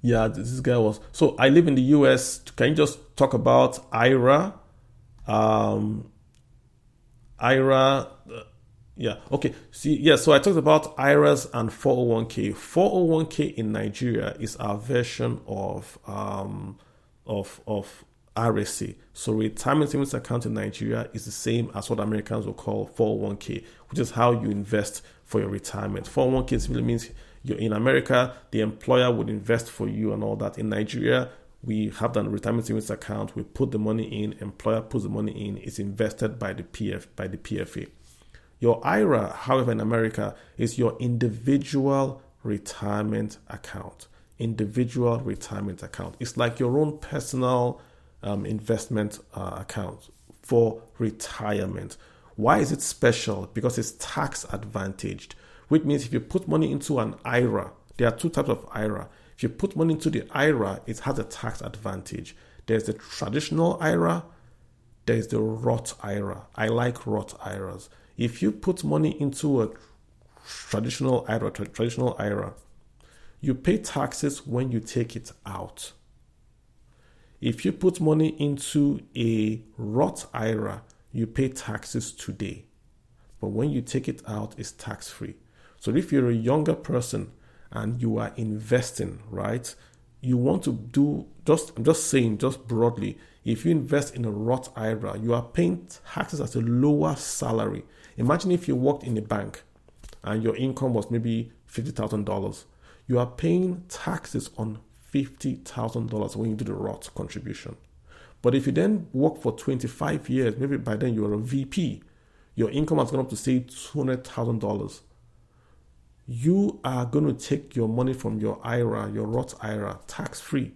A: Yeah, this guy was. So I live in the US. Can you just talk about IRA? Yeah, okay. See, yeah, so I talked about IRAs and 401k. 401k in Nigeria is our version of RSA. So retirement savings account in Nigeria is the same as what Americans will call 401k, which is how you invest for your retirement. 401k simply means you're in America, the employer would invest for you and all that. In Nigeria, we have that retirement savings account. We put the money in, employer puts the money in, it's invested by the PFA. Your IRA, however, in America, is your individual retirement account. Individual retirement account. It's like your own personal investment account for retirement. Why is it special? Because it's tax advantaged, which means if you put money into an IRA, there are two types of IRA. If you put money into the IRA, it has a tax advantage. There's the traditional IRA, there's the Roth IRA. I like Roth IRAs. If you put money into a traditional IRA, you pay taxes when you take it out. If you put money into a Roth IRA, you pay taxes today. But when you take it out, it's tax-free. So if you're a younger person and you are investing, right, you want to do, I'm just saying, just broadly, if you invest in a Roth IRA, you are paying taxes at a lower salary. Imagine if you worked in a bank and your income was maybe $50,000. You are paying taxes on $50,000 when you do the Roth contribution. But if you then work for 25 years, maybe by then you're a VP, your income has gone up to say $200,000. You are going to take your money from your IRA, your Roth IRA, tax-free,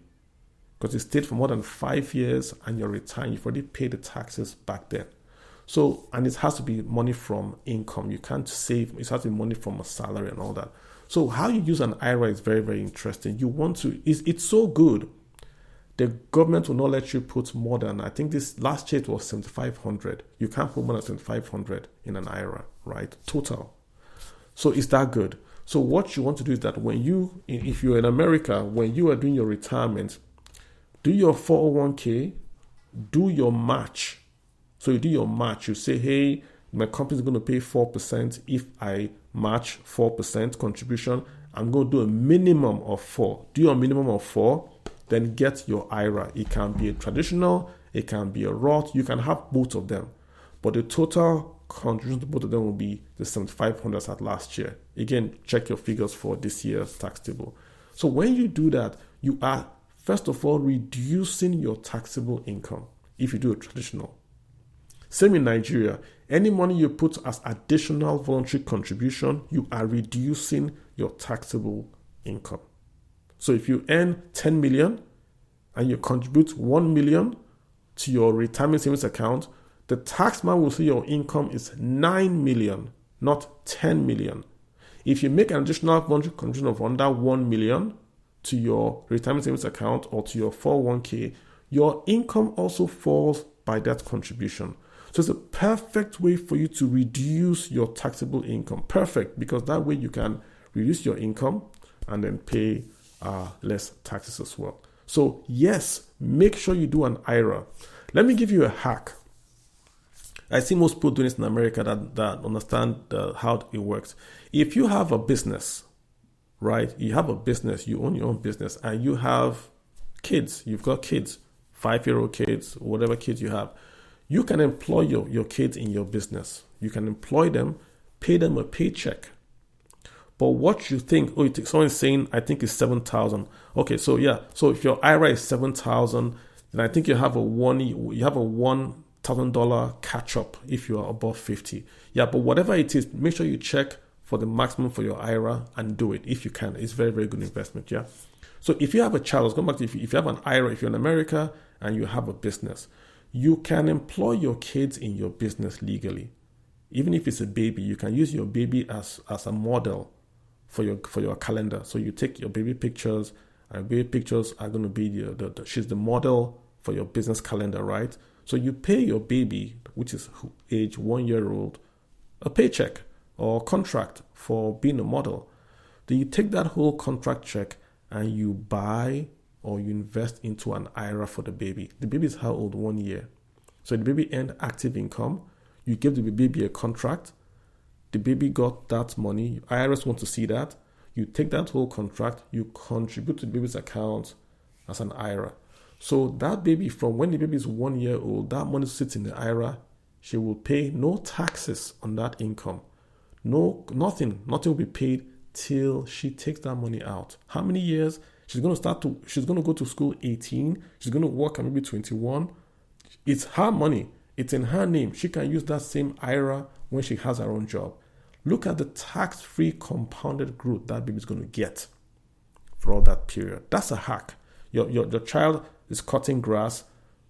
A: because it stayed for more than 5 years and you're retiring. You've already paid the taxes back then. So, and it has to be money from income. You can't save, it has to be money from a salary and all that. So how you use an IRA is very, very interesting. You want to, it's so good. The government will not let you put more than, I think this last year it was 7,500. You can't put more than 7,500 in an IRA, right? Total. So it's that good. So what you want to do is that if you're in America, when you are doing your retirement, do your 401k, do your match. So you do your match. You say, hey, my company is going to pay 4% if I match 4% contribution. I'm going to do a minimum of 4. Do your minimum of 4, then get your IRA. It can be a traditional, it can be a Roth. You can have both of them. But the total contribution to both of them will be the 7,500 at last year. Again, check your figures for this year's tax table. So when you do that, you are, first of all, reducing your taxable income if you do a traditional. Same in Nigeria. Any money you put as additional voluntary contribution, you are reducing your taxable income. So if you earn 10 million and you contribute 1 million to your retirement savings account, the taxman will see your income is 9 million, not 10 million. If you make an additional voluntary contribution of under 1 million to your retirement savings account or to your 401k, your income also falls by that contribution. So it's a perfect way for you to reduce your taxable income. Perfect, because that way you can reduce your income and then pay less taxes as well. So yes, make sure you do an IRA. Let me give you a hack. I see most people doing this in America that understand how it works. If you have a business, right? You have a business, you own your own business, and you have kids. You've got kids, 5-year-old kids, whatever kids you have. You can employ your kids in your business. You can employ them, pay them a paycheck. But what you think, someone's saying, I think it's 7,000. Okay, so yeah. So if your IRA is 7,000, then I think you have a $1,000 catch up if you are above 50. Yeah, but whatever it is, make sure you check for the maximum for your IRA and do it if you can. It's very, very good investment. Yeah. So if you have a child, let's go back to if you have an IRA, if you're in America and you have a business, you can employ your kids in your business legally. Even if it's a baby, you can use your baby as a model for your calendar. So you take your baby pictures, and baby pictures are going to be she's the model for your business calendar, right? So you pay your baby, which is age 1 year old, a paycheck or contract for being a model. Then you take that whole contract check and you buy or you invest into an IRA for the baby. The baby is how old? 1 year. So the baby earned active income. You give the baby a contract. The baby got that money. IRS want to see that. You take that whole contract, you contribute to the baby's account as an IRA. So that baby, from when the baby is 1 year old, that money sits in the IRA. She will pay no taxes on that income. Nothing will be paid till she takes that money out. How many years? She's going to go to school 18. She's going to work at maybe 21. It's her money. It's in her name. She can use that same IRA when she has her own job. Look at the tax-free compounded growth that baby is going to get for all that period. That's a hack. Your child is cutting grass.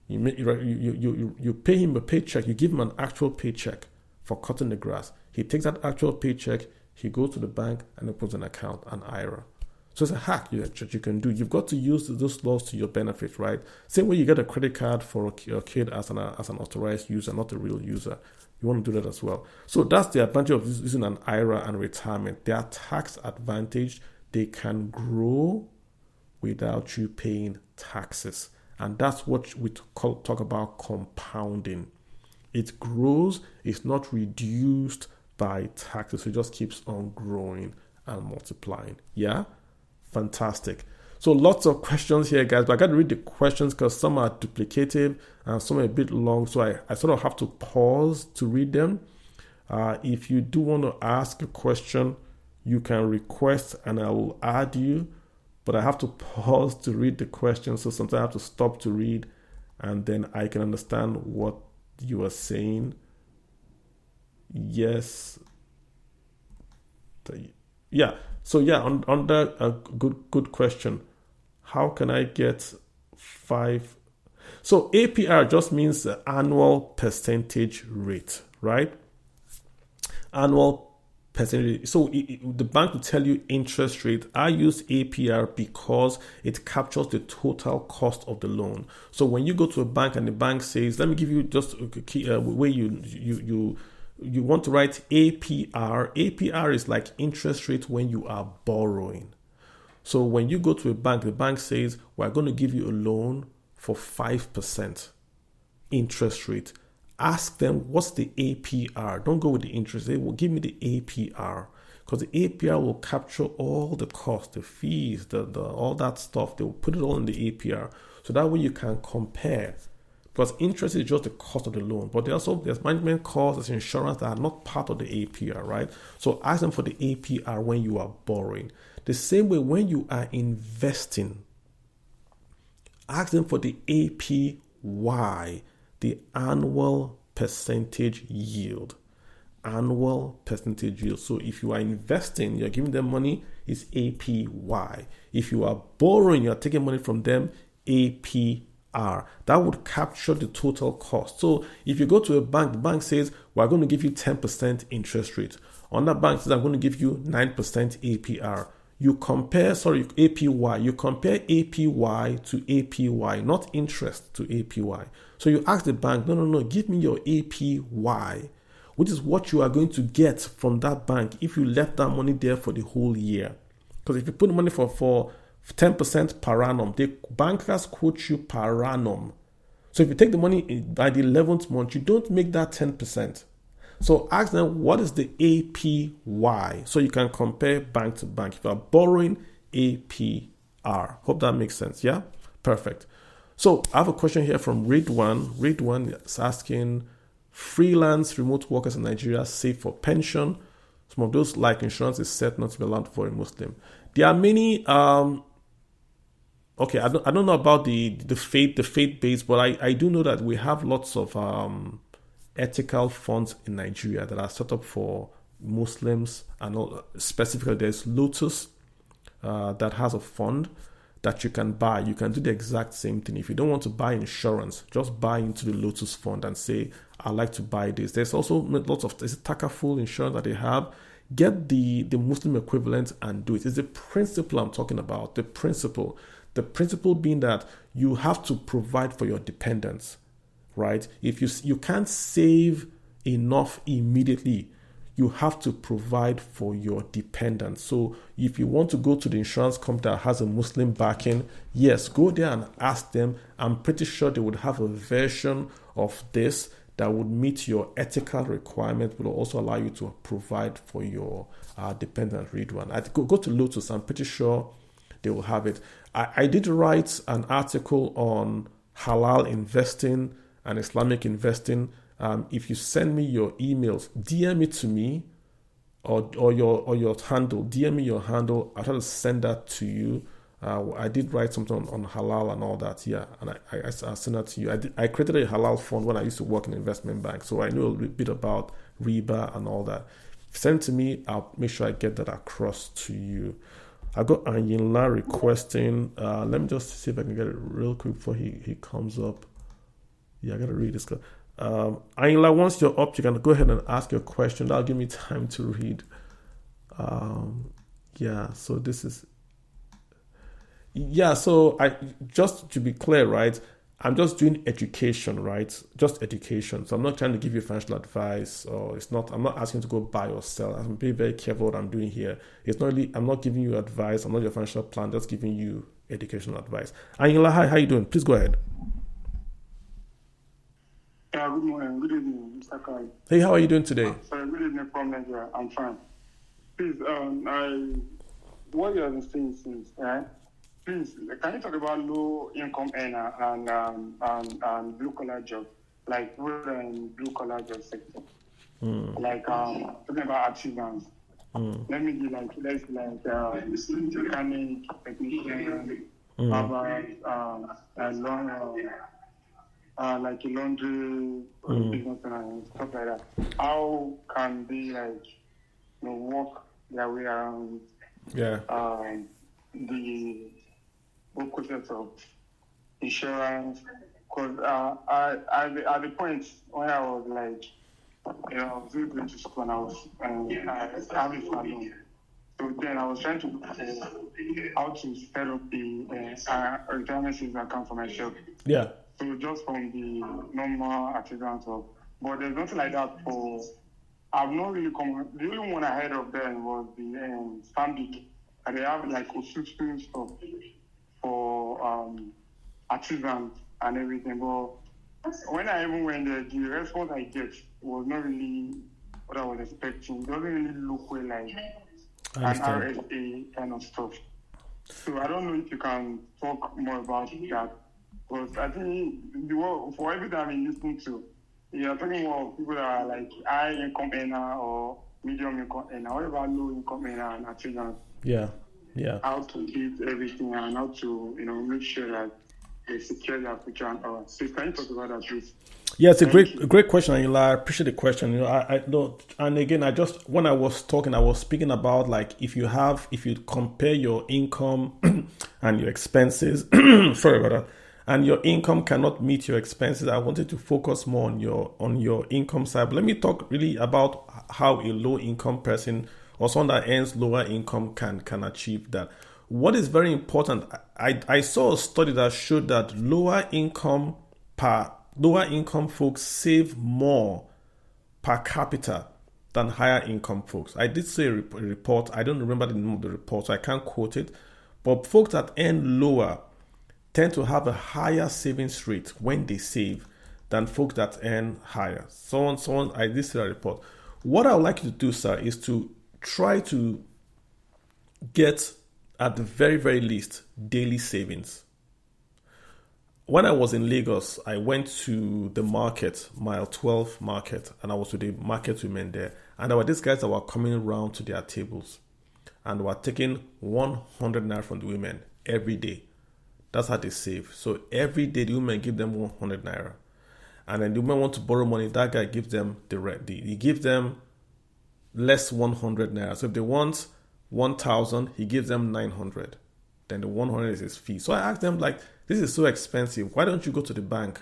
A: You pay him a paycheck. You give him an actual paycheck for cutting the grass. He takes that actual paycheck. He goes to the bank and opens an account, an IRA. So it's a hack that you can do. You've got to use those laws to your benefit, right? Same way you get a credit card for your kid as an authorized user, not a real user. You want to do that as well. So that's the advantage of using an IRA and retirement. They are tax advantage. They can grow without you paying taxes. And that's what we talk about compounding. It grows. It's not reduced by taxes. It just keeps on growing and multiplying. Yeah? Fantastic. So lots of questions here, guys, but I got to read the questions because some are duplicative and some are a bit long. So I sort of have to pause to read them. If you do want to ask a question, you can request and I will add you, but I have to pause to read the question. So sometimes I have to stop to read and then I can understand what you are saying. Yes. Yeah. So yeah, on that, a good question. How can I get 5? So APR just means the annual percentage rate, right? Annual percentage. So the bank will tell you interest rate. I use APR because it captures the total cost of the loan. So when you go to a bank and the bank says, let me give you just a key way you want to write APR. APR is like interest rate when you are borrowing. So when you go to a bank, the bank says, we're going to give you a loan for 5% interest rate. Ask them, what's the APR? Don't go with the interest. They will give me the APR because the APR will capture all the costs, the fees, the all that stuff. They will put it all in the APR, so that way you can compare. Because interest is just the cost of the loan, but there's management costs, there's insurance that are not part of the APR, right? So ask them for the APR when you are borrowing. The same way when you are investing, ask them for the APY, the annual percentage yield. Annual percentage yield. So if you are investing, you're giving them money, it's APY. If you are borrowing, you're taking money from them, APR. That would capture the total cost. So if you go to a bank, the bank says, we're going to give you 10% interest rate. On that bank says, I'm going to give you 9% APR. You compare, APY. You compare APY to APY, not interest to APY. So you ask the bank, no, give me your APY, which is what you are going to get from that bank if you left that money there for the whole year. Because if you put the money for 10% per annum, the bankers quote you per annum. So if you take the money by the 11th month, you don't make that 10%. So ask them, what is the APY? So you can compare bank to bank. If you are borrowing, APR. Hope that makes sense. Yeah? Perfect. So I have a question here from Ridwan. Ridwan is asking, freelance remote workers in Nigeria save for pension. Some of those, like insurance, is set not to be allowed for a Muslim. There are many. Okay, I don't know about the faith base, but I do know that we have lots of ethical funds in Nigeria that are set up for Muslims, and specifically there's Lotus that has a fund that you can buy. You can do the exact same thing. If you don't want to buy insurance, just buy into the Lotus fund and say, I'd like to buy this. There's also lots of Takaful insurance that they have. Get the Muslim equivalent and do it. It's the principle I'm talking about. The principle being that you have to provide for your dependents, right? If you can't save enough immediately, you have to provide for your dependents. So if you want to go to the insurance company that has a Muslim backing, yes, go there and ask them. I'm pretty sure they would have a version of this that would meet your ethical requirement, but will also allow you to provide for your dependent. Read one. Go to Lotus. I'm pretty sure they will have it. I did write an article on halal investing and Islamic investing. If you send me your emails, DM it to me, or your handle. DM me your handle. I'll try to send that to you. I did write something on halal and all that. Yeah, and I'll send that to you. I created a halal fund when I used to work in an investment bank, so I know a bit about riba and all that. Send it to me. I'll make sure I get that across to you. I got Anyinla requesting. Let me just see if I can get it real quick before he comes up. Yeah, I gotta read this. Anyinla, once you're up, you can go ahead and ask your question. That'll give me time to read. Yeah, so this is. Yeah, so I just to be clear, right? I'm just doing education, right? Just education. So I'm not trying to give you financial advice, or I'm not asking you to go buy or sell. I'm being very careful what I'm doing here. It's not really, I'm not giving you advice. I'm not your financial plan, just giving you educational advice. Anyinla, hi, how you doing? Please go ahead.
B: Yeah, good morning. Good evening, Mr. Kai.
A: Hey, how are you doing today?
B: Sorry, good evening from Nigeria. I'm fine. Please, what you have been saying since, right? Please, can you talk about low income earner and blue collar job, like we're in blue collar job sector, like talking about achievements. Let me give mechanic, technician, barbers, like a laundry business and stuff like that. How can they work their way around?
A: Yeah.
B: The whole process of insurance, because at the point when I was I was really going to school and I was having fun. So then I was trying to look for how to set up the retirement savings account for myself.
A: Yeah.
B: So just from the normal artisans of, but there's nothing like that for. I've not really come. The only one I heard of then was the Stanbic. And they have Osutu stuff for artisans and everything. But when I even went there, the response I get was not really what I was expecting. It doesn't really look well like
A: I
B: and
A: understand.
B: RSA kind of stuff. So I don't know if you can talk more about that. Because I think for everything I've been listening to, you're talking about people that are like high income earner or medium income earner, or about low income earner and artisans.
A: Yeah, yeah.
B: How to build everything and how to, make sure that they secure their future and all. So can you talk about that, please?
A: Yeah, it's a
B: Thank
A: great
B: you.
A: great question, Anila. I appreciate the question. I know, and again, I just when I was talking, I was speaking about like if you compare your income and your expenses, sorry about that, and your income cannot meet your expenses. I wanted to focus more on your income side. But let me talk really about how a low income person or someone that earns lower income can achieve that. What is very important, I saw a study that showed that lower income folks save more per capita than higher income folks. I did see a report. I don't remember the name of the report, so I can't quote it. But folks that earn lower tend to have a higher savings rate when they save than folks that earn higher. I did see a report. What I would like you to do, sir, is to try to get, at the very, very least, daily savings. When I was in Lagos, I went to the market, Mile 12 market, and I was with the market women there. And there were these guys that were coming around to their tables and were taking 100 naira from the women every day. That's how they save. So every day the women give them 100 naira. And then the women want to borrow money, that guy gives them he gives them less 100 naira. So if they want 1,000, he gives them 900. Then the 100 is his fee. So I asked them, like, this is so expensive. Why don't you go to the bank?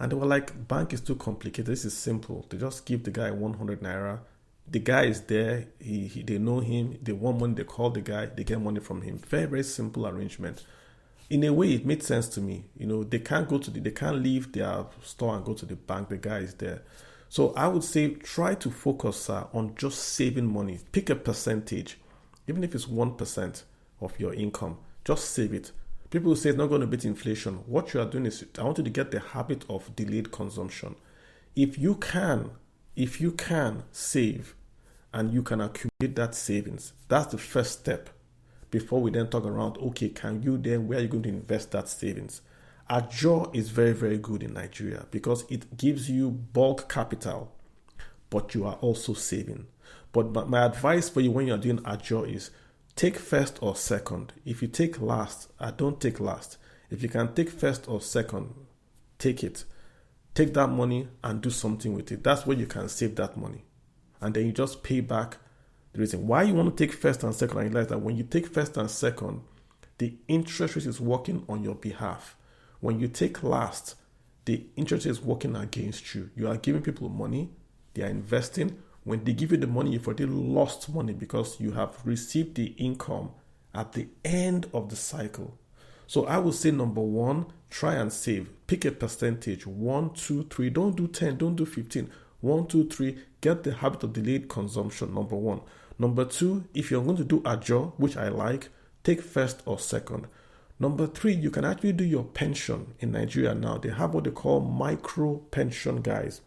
A: And they were like, bank is too complicated. This is simple. They just give the guy 100 naira. The guy is there. They know him. They want money. They call the guy. They get money from him. Very, very simple arrangement. In a way, it made sense to me. They can't they can't leave their store and go to the bank. The guy is there. So I would say try to focus on just saving money. Pick a percentage, even if it's 1% of your income. Just save it. People say it's not going to beat inflation. What you are doing is, I want you to get the habit of delayed consumption. If you can save and you can accumulate that savings, that's the first step before we then talk around, okay, where are you going to invest that savings? Ajo is very, very good in Nigeria because it gives you bulk capital, but you are also saving. But my advice for you when you're doing Ajo is, take first or second. If you take last, don't take last. If you can take first or second, take it. Take that money and do something with it. That's where you can save that money. And then you just pay back the reason. Why you want to take first and second, I realize that when you take first and second, the interest rate is working on your behalf. When you take last, the interest rate is working against you. You are giving people money, they are investing. When they give you the money, you've already lost money because you have received the income at the end of the cycle. So I would say, number one, try and save. Pick a percentage, 1, 2, 3. Don't do 10, don't do 15. 1, 2, 3. Get the habit of delayed consumption, number one. Number two, if you're going to do Ajo, which I like, take first or second. Number three, you can actually do your pension in Nigeria now. They have what they call micro pension guys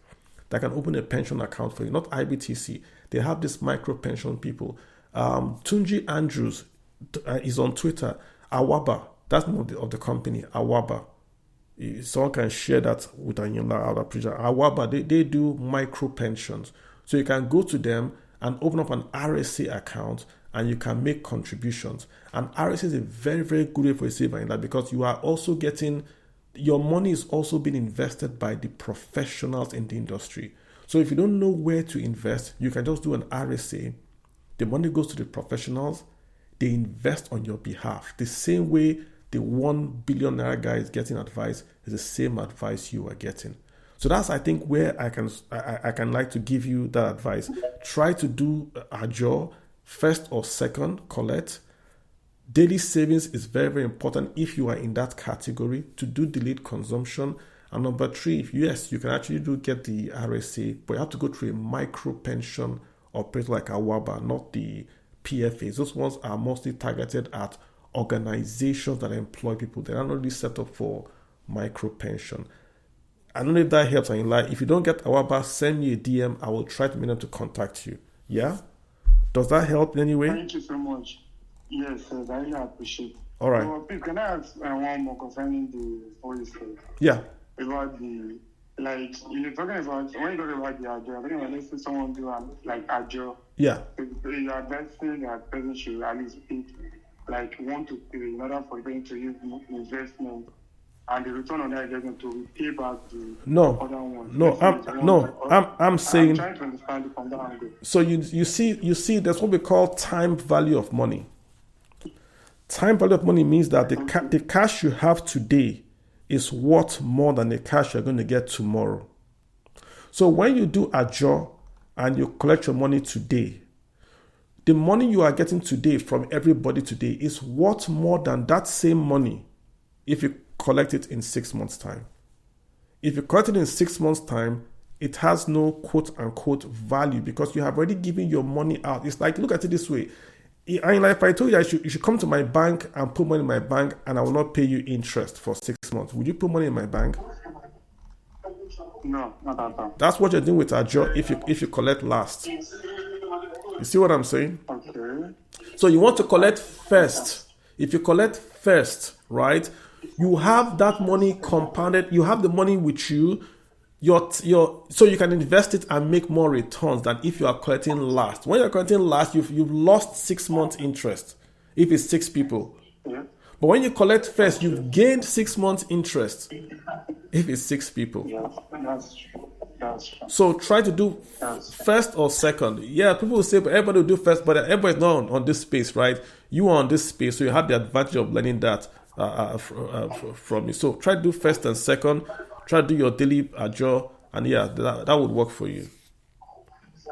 A: that can open a pension account for you, not IBTC. They have this micro pension people. Tunji Andrews is on Twitter. Awaba, that's the name of the company, Awaba. Someone can share that with Anyola. I would appreciate. Awaba, they do micro pensions. So you can go to them and open up an RSA account and you can make contributions. And RSA is a very, very good way for a saver in that because you are also getting, your money is also being invested by the professionals in the industry. So if you don't know where to invest, you can just do an RSA. The money goes to the professionals. They invest on your behalf. The same way the 1 billion naira guy is getting advice is the same advice you are getting. So that's, I think, where I can like to give you that advice. Try to do Ajo first or second, collect. Daily savings is very, very important if you are in that category to do delayed consumption. And number three, yes, you can actually get the RSA, but you have to go through a micro pension operator like Awaba, not the PFAs. Those ones are mostly targeted at organizations that employ people. They are not really set up for micro pension. I don't know if that helps. If you don't get Awaba, send me a DM. I will try to make them to contact you. Yeah? Does that help in any way?
B: Thank you so much. Yes, I really appreciate it.
A: All right.
B: So, please, can I ask one more concerning the policy?
A: Yeah.
B: About the, like, you're talking about, when you talk about the ajo, I think when let's say someone do like ajo,
A: Yeah.
B: you're advising that person should at least pick like 1 to 3 in order for them to use the investment and the return on that investment to pay back the other one.
A: I'm saying.
B: I'm trying to understand it from that angle.
A: So you see, there's what we call time value of money. Time value of money means that the cash you have today is worth more than the cash you're going to get tomorrow. So when you do ajo and you collect your money today, the money you are getting today from everybody today is worth more than that same money if you collect it in 6 months' time. If you collect it in 6 months' time, it has no quote-unquote value because you have already given your money out. It's like, look at it this way. I mean, if I told you you should come to my bank and put money in my bank and I will not pay you interest for 6 months, would you put money in my bank?
B: No, not at all.
A: That's what you're doing with ajo if you collect last. You see what I'm saying?
B: Okay.
A: So you want to collect first. If you collect first, right, you have that money compounded. You have the money with you. So you can invest it and make more returns than if you are collecting last. When you're collecting last, you've lost 6 months interest if it's 6 people.
B: Yeah.
A: But when you collect first, you've gained 6 months interest if it's 6 people.
B: Yeah, that's true. That's true.
A: So try to do first or second. Yeah, people will say, but everybody will do first, but everybody's not on this space, right? You are on this space, so you have the advantage of learning that from you. So try to do first and second. Try to do your daily ajo, and yeah, that would work for you.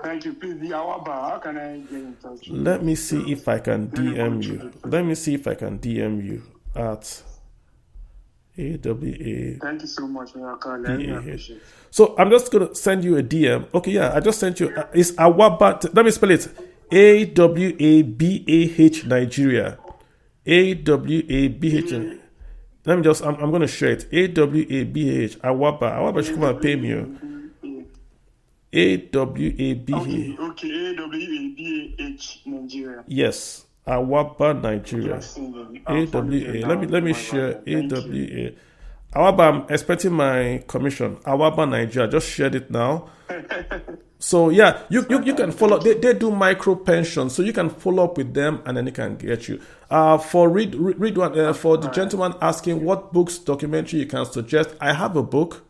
B: Thank you. Please, the Awaba, how can I get in touch?
A: Let me see if I can DM you. Let me see if I can DM you at AWA.
B: Thank you so much for your call. I really appreciate it.
A: So I'm just going to send you a DM. Okay, yeah, I just sent you. It's Awaba. Let me spell it. AWABAH Nigeria. AWABH. Let me just, I'm going to share it. AWABH, Awaba. Awaba should come and pay me. AWABH.
B: Okay, AWABH Nigeria.
A: Yes, Awaba Nigeria. AWA. Let me share AWA. Awaba, I'm expecting my commission. Awaba Nigeria. Just shared it now. So yeah, you can follow. They do micro pensions, so you can follow up with them, and then they can get you. For read one. For the gentleman asking what books, documentary you can suggest, I have a book.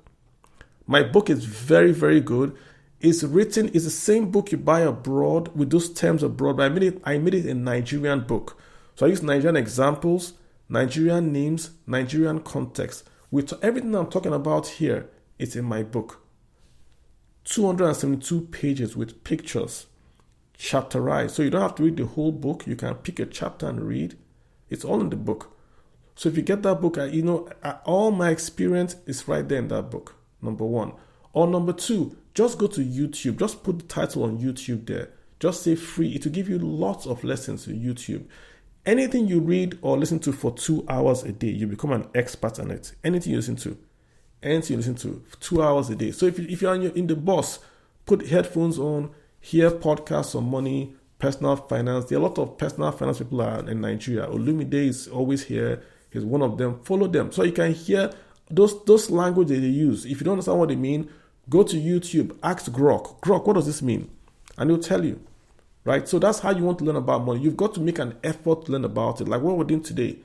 A: My book is very, very good. It's the same book you buy abroad with those terms abroad, but I made it a Nigerian book. So I use Nigerian examples, Nigerian names, Nigerian context. With everything I'm talking about here, it's in my book. 272 pages with pictures, chapterized. So you don't have to read the whole book. You can pick a chapter and read. It's all in the book. So if you get that book, all my experience is right there in that book, number one. Or number two, just go to YouTube. Just put the title on YouTube there. Just say free. It will give you lots of lessons on YouTube. Anything you read or listen to for 2 hours a day, you become an expert on it. Anything you listen to 2 hours a day. So if you're in the bus, put headphones on, hear podcasts on money, personal finance. There are a lot of personal finance people in Nigeria. Olumide is always here. He's one of them. Follow them so you can hear those languages they use. If you don't understand what they mean, go to YouTube, ask Grok. Grok, what does this mean? And he'll tell you. Right? So that's how you want to learn about money. You've got to make an effort to learn about it. Like what we're doing today.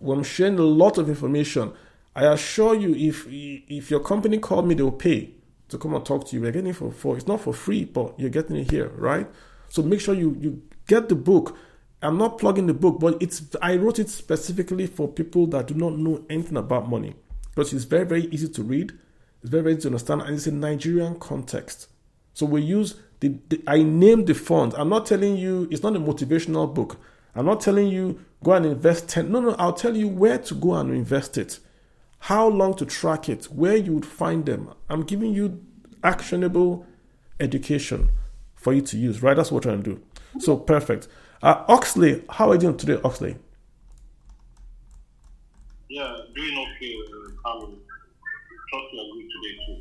A: I'm sharing a lot of information. I assure you, if your company called me, they'll pay to come and talk to you. We're getting it for it's not for free, but you're getting it here, right? So make sure you get the book. I'm not plugging the book, but I wrote it specifically for people that do not know anything about money. Because it's very, very easy to read. It's very, very easy to understand. And it's in Nigerian context. So we use I named the funds. I'm not telling you, it's not a motivational book. I'm not telling you, go and invest 10. No, I'll tell you where to go and invest it. How long to track it, where you would find them. I'm giving you actionable education for you to use, right? That's what we're trying to do. So, perfect. Oxley, how are you doing today, Oxley?
C: Yeah, doing okay, Carlo. Trust you are good today, too.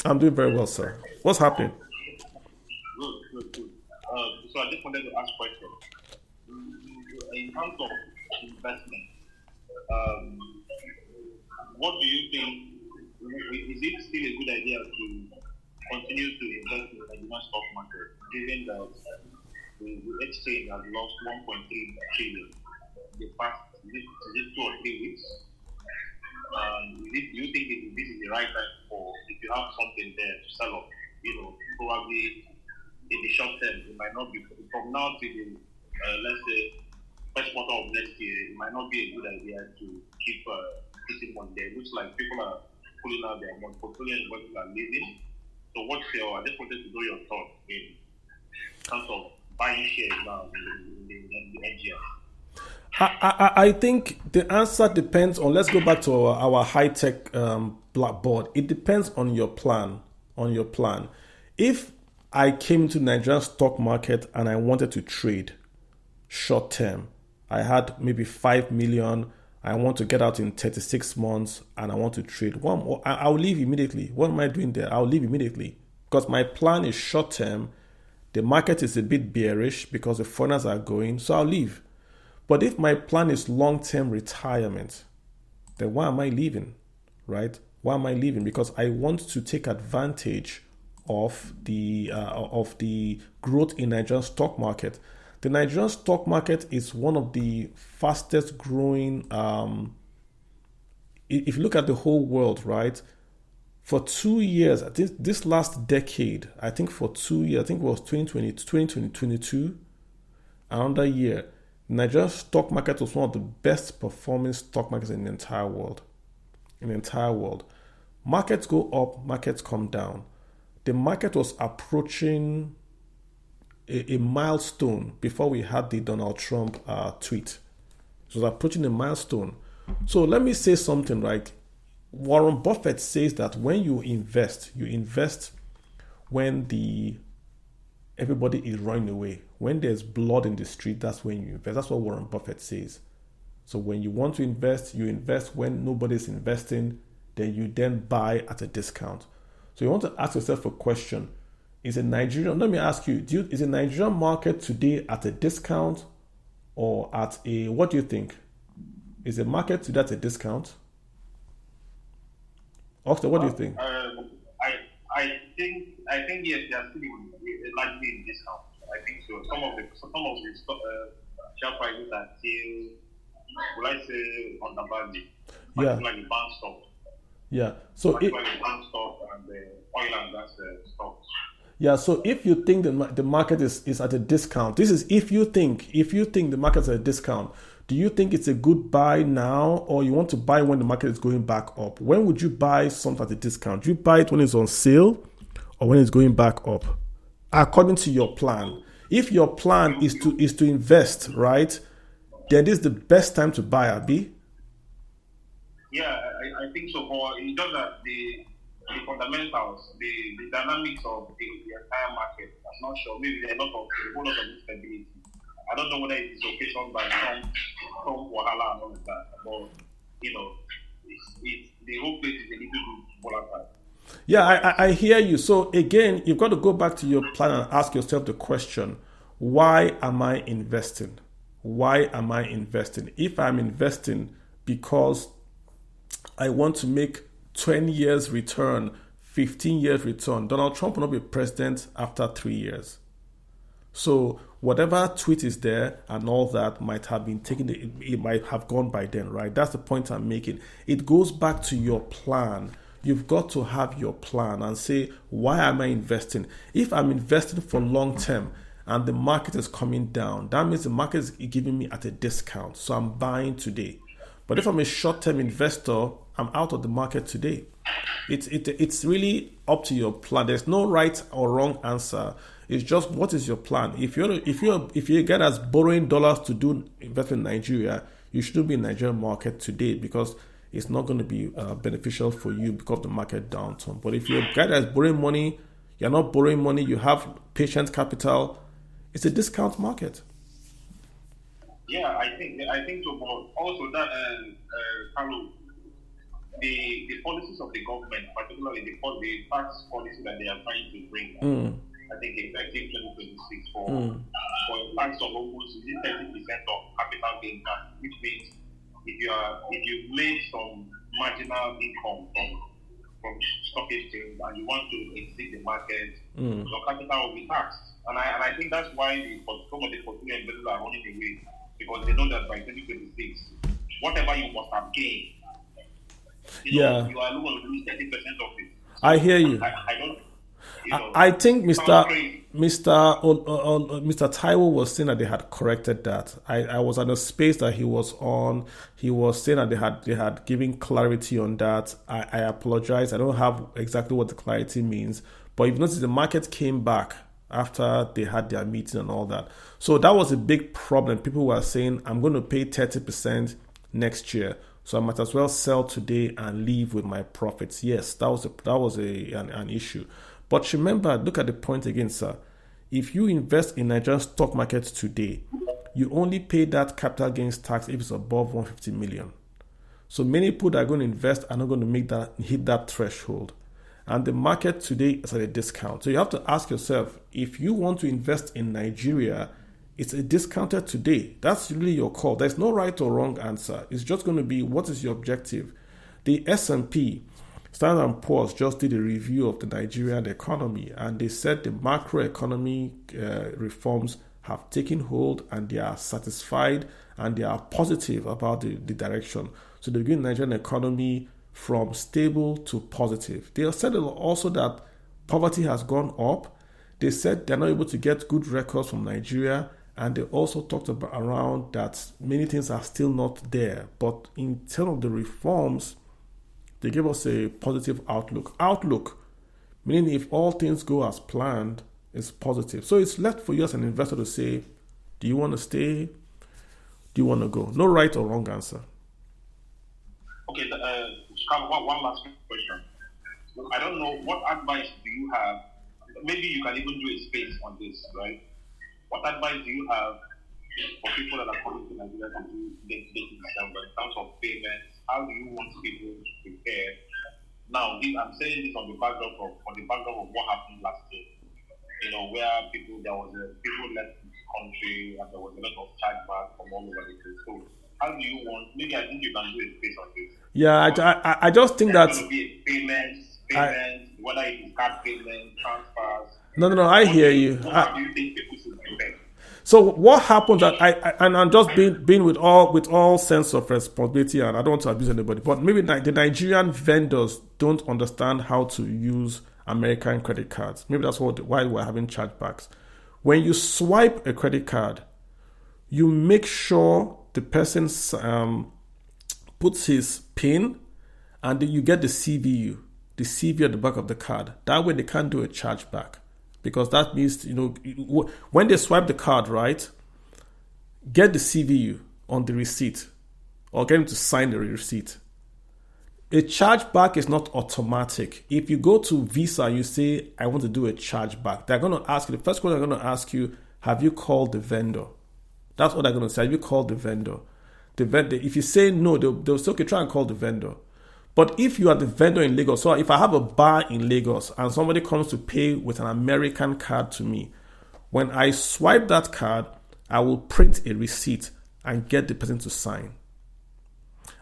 A: I'm doing very well, sir. What's happening?
C: Good. So So I just wanted to ask questions. In terms of investment, what do you think? Is it still a good idea to continue to invest in the Nigerian stock market, given that the exchange has lost 1.3 trillion in the past, is it 2 or 3 weeks? Do you think this is the right time for, if you have something there to sell off, probably in the short term, it might not be, from now to the, let's say, first quarter of next year, it might not be a good idea to keep putting money there. It looks like people are pulling out their money, portfolio investors are leaving. So I just wanted to know your thoughts in terms of buying shares now in the NGF.
A: I think the answer depends on, let's go back to our high-tech blackboard. It depends on your plan. If I came to Nigerian stock market and I wanted to trade short term, I had maybe 5 million, I want to get out in 36 months and I want to trade. I'll leave immediately. What am I doing there? I'll leave immediately because my plan is short term. The market is a bit bearish because the foreigners are going, so I'll leave. But if my plan is long-term retirement, then why am I leaving, right? Why am I leaving? Because I want to take advantage of the growth in Nigerian stock market. The Nigerian stock market is one of the fastest growing. If you look at the whole world, right? For 2 years, this last decade, I think for 2 years, I think it was 2022, another year, Nigerian stock market was one of the best performing stock markets in the entire world. Markets go up, markets come down. The market was approaching a milestone before we had the Donald Trump tweet. It was approaching a milestone. So let me say something, right? Warren Buffett says that when you invest when everybody is running away. When there's blood in the street, that's when you invest. That's what Warren Buffett says. So when you want to invest, you invest when nobody's investing, then you buy at a discount. So you want to ask yourself a question. Let me ask you, is the Nigerian market today at a discount or what do you think? Is the market today at a discount? Octa, what do you think?
C: I think yes, they are still largely in discount. I think so. Some of the share prices are still, will I say, undervalued. Particularly bank stock.
A: Yeah. So
C: particularly bank stock and the oil and gas stocks.
A: Yeah. So if you think the market is at a discount, this is if you think the market's at a discount. Do you think it's a good buy now, or you want to buy when the market is going back up? When would you buy something at a discount? Do you buy it when it's on sale or when it's going back up? According to your plan. If your plan is to invest, right, then this is the best time to buy, Abi.
C: Yeah, I think so. For it's just that the fundamentals, the dynamics of the entire market, I'm not sure. Maybe there are a whole lot of instability. I don't know whether it is occasioned by some wahala and all of that, but the whole place is a little bit volatile.
A: Yeah, I hear you. So again, you've got to go back to your plan and ask yourself the question: why am I investing? Why am I investing? If I'm investing because I want to make 20 years return, 15 years return, Donald Trump will not be president after 3 years. So whatever tweet is there and all that might have been taken, it might have gone by then, right? That's the point I'm making. It goes back to your plan. You've got to have your plan and say, why am I investing? If I'm investing for long term and the market is coming down, that means the market is giving me at a discount. So I'm buying today. But if I'm a short-term investor, I'm out of the market today. It's really up to your plan. There's no right or wrong answer. It's just, what is your plan? If you get us borrowing dollars to do investment in Nigeria, you shouldn't be in the Nigerian market today because it's not going to be beneficial for you because of the market downturn. But if you're a guy that's borrowing money, you're not borrowing money, you have patient capital, it's a discount market.
C: Yeah, I think so. But also that, Carlo, the policies of the government, particularly the tax policy that they are trying to bring, I think, effective 2026 for a tax of almost 30% of capital gain tax, which means if you've made some marginal income from stock exchange and you want to exit the market, your capital will be taxed. And I think that's why some of the portfolio investors are running away, because they know that by 2026, whatever you must have gained, you are going to lose 30% of it.
A: I hear you.
C: I don't.
A: I think Mr. Taiwo was saying that they had corrected that. I was on a space that he was on. He was saying that they had given clarity on that. I apologize. I don't have exactly what the clarity means. But if you notice, the market came back after they had their meeting and all that. So that was a big problem. People were saying, I'm going to pay 30% next year, so I might as well sell today and leave with my profits. Yes, that was an issue. But remember, look at the point again, sir. If you invest in Nigerian stock market today, you only pay that capital gains tax if it's above 150 million. So many people that are going to invest are not going to hit that threshold. And the market today is at a discount. So you have to ask yourself, if you want to invest in Nigeria, it's a discounted today. That's really your call. There's no right or wrong answer. It's just going to be, what is your objective? The S&P, Standard & Poor's, just did a review of the Nigerian economy, and they said the macroeconomy reforms have taken hold and they are satisfied and they are positive about the direction. So they're giving the Nigerian economy from stable to positive. They said also that poverty has gone up. They said they're not able to get good records from Nigeria, and they also talked around that many things are still not there. But in terms of the reforms, they gave us a positive outlook. Outlook, meaning if all things go as planned, it's positive. So it's left for you as an investor to say, do you want to stay? Do you want to go? No right or wrong answer.
C: Okay, one last question. I don't know, what advice do you have? Maybe you can even do a space on this, right? What advice do you have for people that are coming to Nigeria to do late December in terms of payments? How do you want people to prepare? Now, I'm saying this on the backdrop of what happened last year. Where people left the country and there was a lot of chargeback from all over the place. So, how do you want? Maybe I think you can do a space on this.
A: Yeah, I just think that
C: going to be payments, whether it is card payment, transfers.
A: No, I hear you.
C: How do you think people should prepare?
A: So what happened that I'm just being with all sense of responsibility, and I don't want to abuse anybody, but maybe the Nigerian vendors don't understand how to use American credit cards. Maybe that's why we're having chargebacks. When you swipe a credit card, you make sure the person puts his PIN, and then you get the CVU at the back of the card. That way they can't do a chargeback. Because that means, when they swipe the card, right, get the CVU on the receipt or get them to sign the receipt. A chargeback is not automatic. If you go to Visa and you say, I want to do a chargeback, they're going to ask you, the first question they're going to ask you, have you called the vendor? That's what they're going to say. Have you called the vendor? If you say no, they'll say, okay, try and call the vendor. But if you are the vendor in Lagos, so if I have a bar in Lagos and somebody comes to pay with an American card to me, when I swipe that card, I will print a receipt and get the person to sign.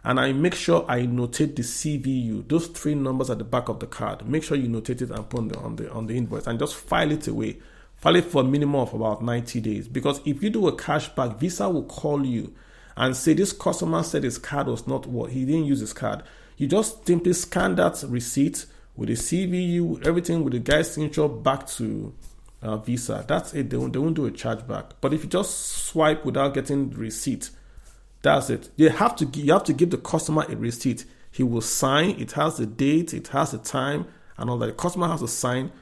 A: And I make sure I notate the CVU, those 3 numbers at the back of the card. Make sure you notate it and put it on the invoice and just file it away. File it for a minimum of about 90 days. Because if you do a cashback, Visa will call you and say, this customer said his card was not what, he didn't use his card. You just simply scan that receipt with the CVU, everything with the guy's signature back to Visa. That's it. They won't do a chargeback. But if you just swipe without getting the receipt, that's it. You have to give the customer a receipt. He will sign. It has the date. It has the time and all that. The customer has to sign.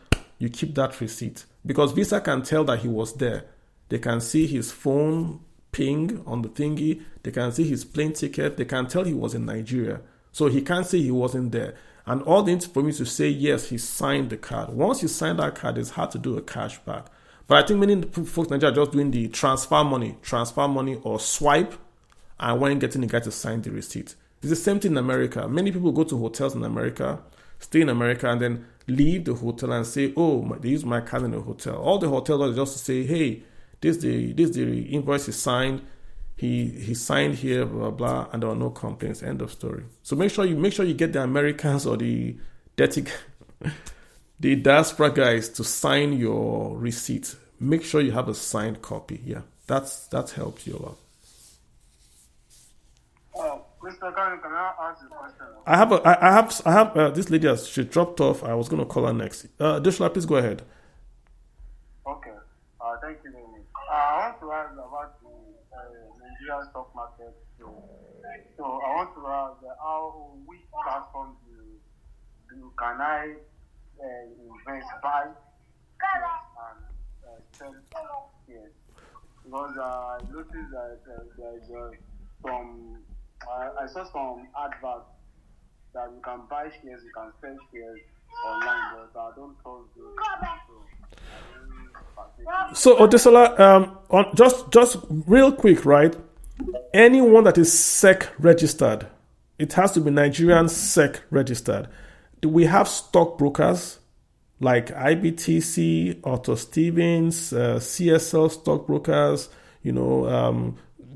A: You keep that receipt. Because Visa can tell that he was there. They can see his phone ping on the thingy. They can see his plane ticket. They can tell he was in Nigeria. So he can't say he wasn't there. And all the things for me to say, yes, he signed the card. Once you sign that card, it's hard to do a cashback. But I think many folks in Nigeria are just doing the transfer money or swipe, and when getting the guy to sign the receipt. It's the same thing in America. Many people go to hotels in America, stay in America, and then leave the hotel and say, oh, they use my card in the hotel. All the hotels are just to say, hey, this the invoice is signed. He signed here, blah, blah, blah, and there are no complaints. End of story. So make sure you get the Americans or the the diaspora guys to sign your receipt. Make sure you have a signed copy. Yeah, that helps you a lot.
B: Mr. Karen, can I ask you a question?
A: I have this lady she dropped off. I was going to call her next. Deshla, please go ahead.
B: Okay. Thank you very much. I want to ask about the Nigerian stock market. So I want to ask which platform can I invest, buy and sell shares? Because I noticed that there's some. I saw some adverts that you can buy shares, you can sell shares online, but I don't trust those.
A: So Odesola, just real quick, right? Anyone that is SEC registered, it has to be Nigerian SEC registered. Do we have stockbrokers like IBTC, Otto Stevens, CSL stockbrokers?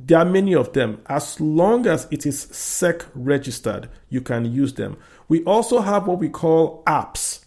A: There are many of them. As long as it is SEC registered, you can use them. We also have what we call apps.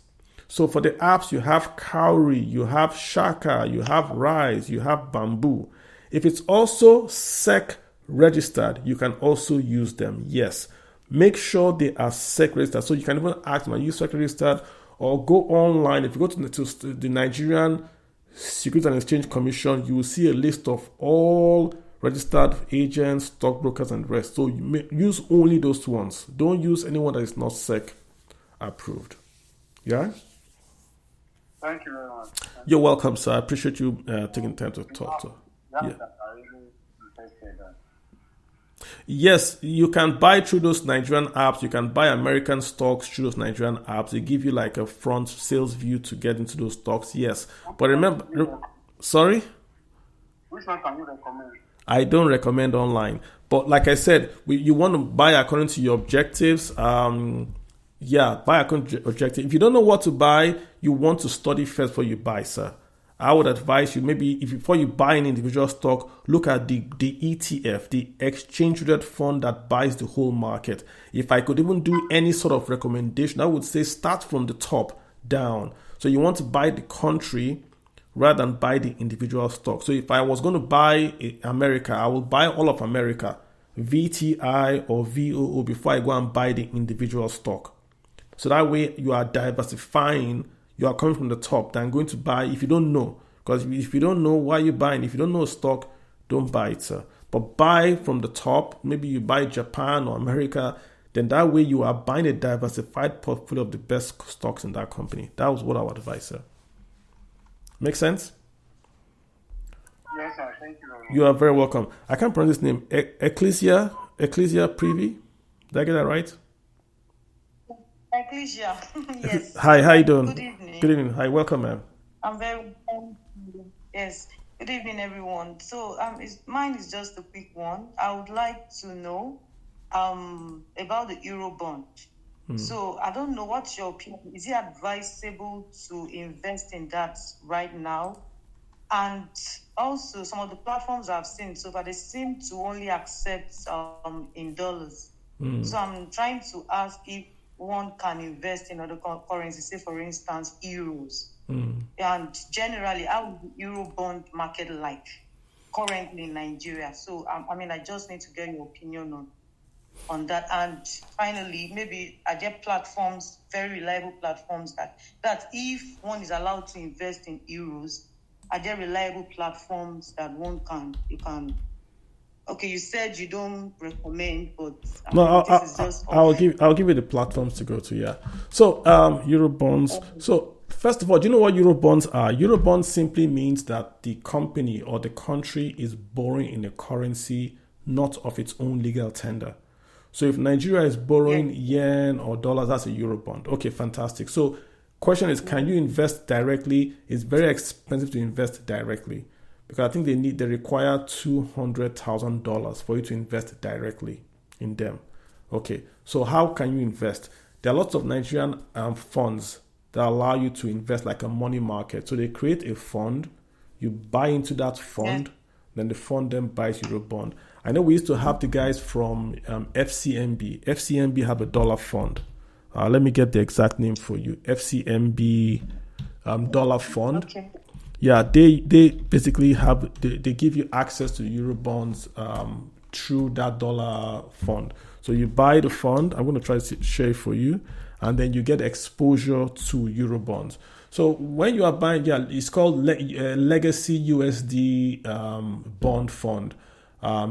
A: So for the apps, you have Cowrie, you have Shaka, you have Rise, you have Bamboo. If it's also SEC registered, you can also use them. Yes. Make sure they are SEC registered. So you can even ask them, are you SEC registered? Or go online. If you go to the Nigerian Securities and Exchange Commission, you will see a list of all registered agents, stockbrokers, and the rest. So you use only those ones. Don't use anyone that is not SEC approved. Yeah?
B: Thank you very much.
A: You're welcome, sir. I appreciate you taking time to talk to. Yeah. Yes, you can buy through those Nigerian apps. You can buy American stocks through those Nigerian apps. They give you like a front sales view to get into those stocks. Yes. But remember, sorry?
B: Which one can you recommend?
A: I don't recommend online. But like I said, you want to buy according to your objectives. Buy according to your objective. If you don't know what to buy, you want to study first before you buy, sir. I would advise you maybe before you buy an individual stock, look at the ETF, the exchange traded fund that buys the whole market. If I could even do any sort of recommendation, I would say start from the top down. So you want to buy the country rather than buy the individual stock. So if I was going to buy America, I will buy all of America, VTI or VOO, before I go and buy the individual stock. So that way you are diversifying. You are coming from the top than going to buy if you don't know. Because if you don't know why you're buying, if you don't know a stock, don't buy it, sir. But buy from the top. Maybe you buy Japan or America. Then that way you are buying a diversified portfolio of the best stocks in that company. That was what I would advise, sir. Make sense?
B: Yes, sir. Thank you very much.
A: You are very welcome. I can't pronounce his name. Ecclesia Privy. Did I get that right?
D: Ecclesia. Yes.
A: Hi, how you doing?
D: Good evening.
A: Good evening. Hi, welcome, ma'am.
D: I'm very yes. Good evening, everyone. So mine is just a quick one. I would like to know about the Eurobond. So I don't know what's your opinion. Is it advisable to invest in that right now? And also some of the platforms I've seen so far, they seem to only accept in dollars. So I'm trying to ask if one can invest in other currencies, say for instance, euros. And generally, how is the Eurobond market like currently in Nigeria? So, I just need to get your opinion on that. And finally, maybe are there platforms, very reliable platforms that if one is allowed to invest in euros, are there reliable platforms that okay, you said you don't recommend, but
A: I'll give you the platforms to go to. Yeah. So Eurobonds. So first of all, do you know what Eurobonds are? Eurobonds simply means that the company or the country is borrowing in a currency not of its own legal tender. So if Nigeria is borrowing yen or dollars, that's a Eurobond. Okay, fantastic. So question is, can you invest directly? It's very expensive to invest directly. Because I think they require $200,000 for you to invest directly in them. Okay, so how can you invest? there are lots of Nigerian funds that allow you to invest like a money market. So they create a fund, you buy into that fund, then the fund then buys Eurobond. I know we used to have the guys from FCMB. FCMB have a dollar fund. Let me get the exact name for you. FCMB dollar fund.
D: Okay.
A: Yeah, they basically have, they give you access to Eurobonds through that dollar fund. So you buy the fund. I'm going to try to share it for you. And then you get exposure to Eurobonds. So when you are buying, it's called Legacy USD Bond Fund.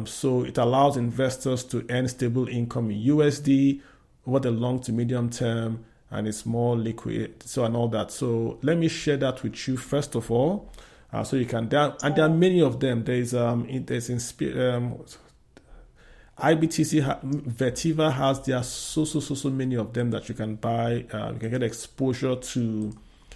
A: So it allows investors to earn stable income in USD over the long to medium term, and it's more liquid, so and all that. So let me share that with you first of all, so you can. There are many of them. IBTC, Vertiva has, there are so many of them that you can buy. You can get exposure to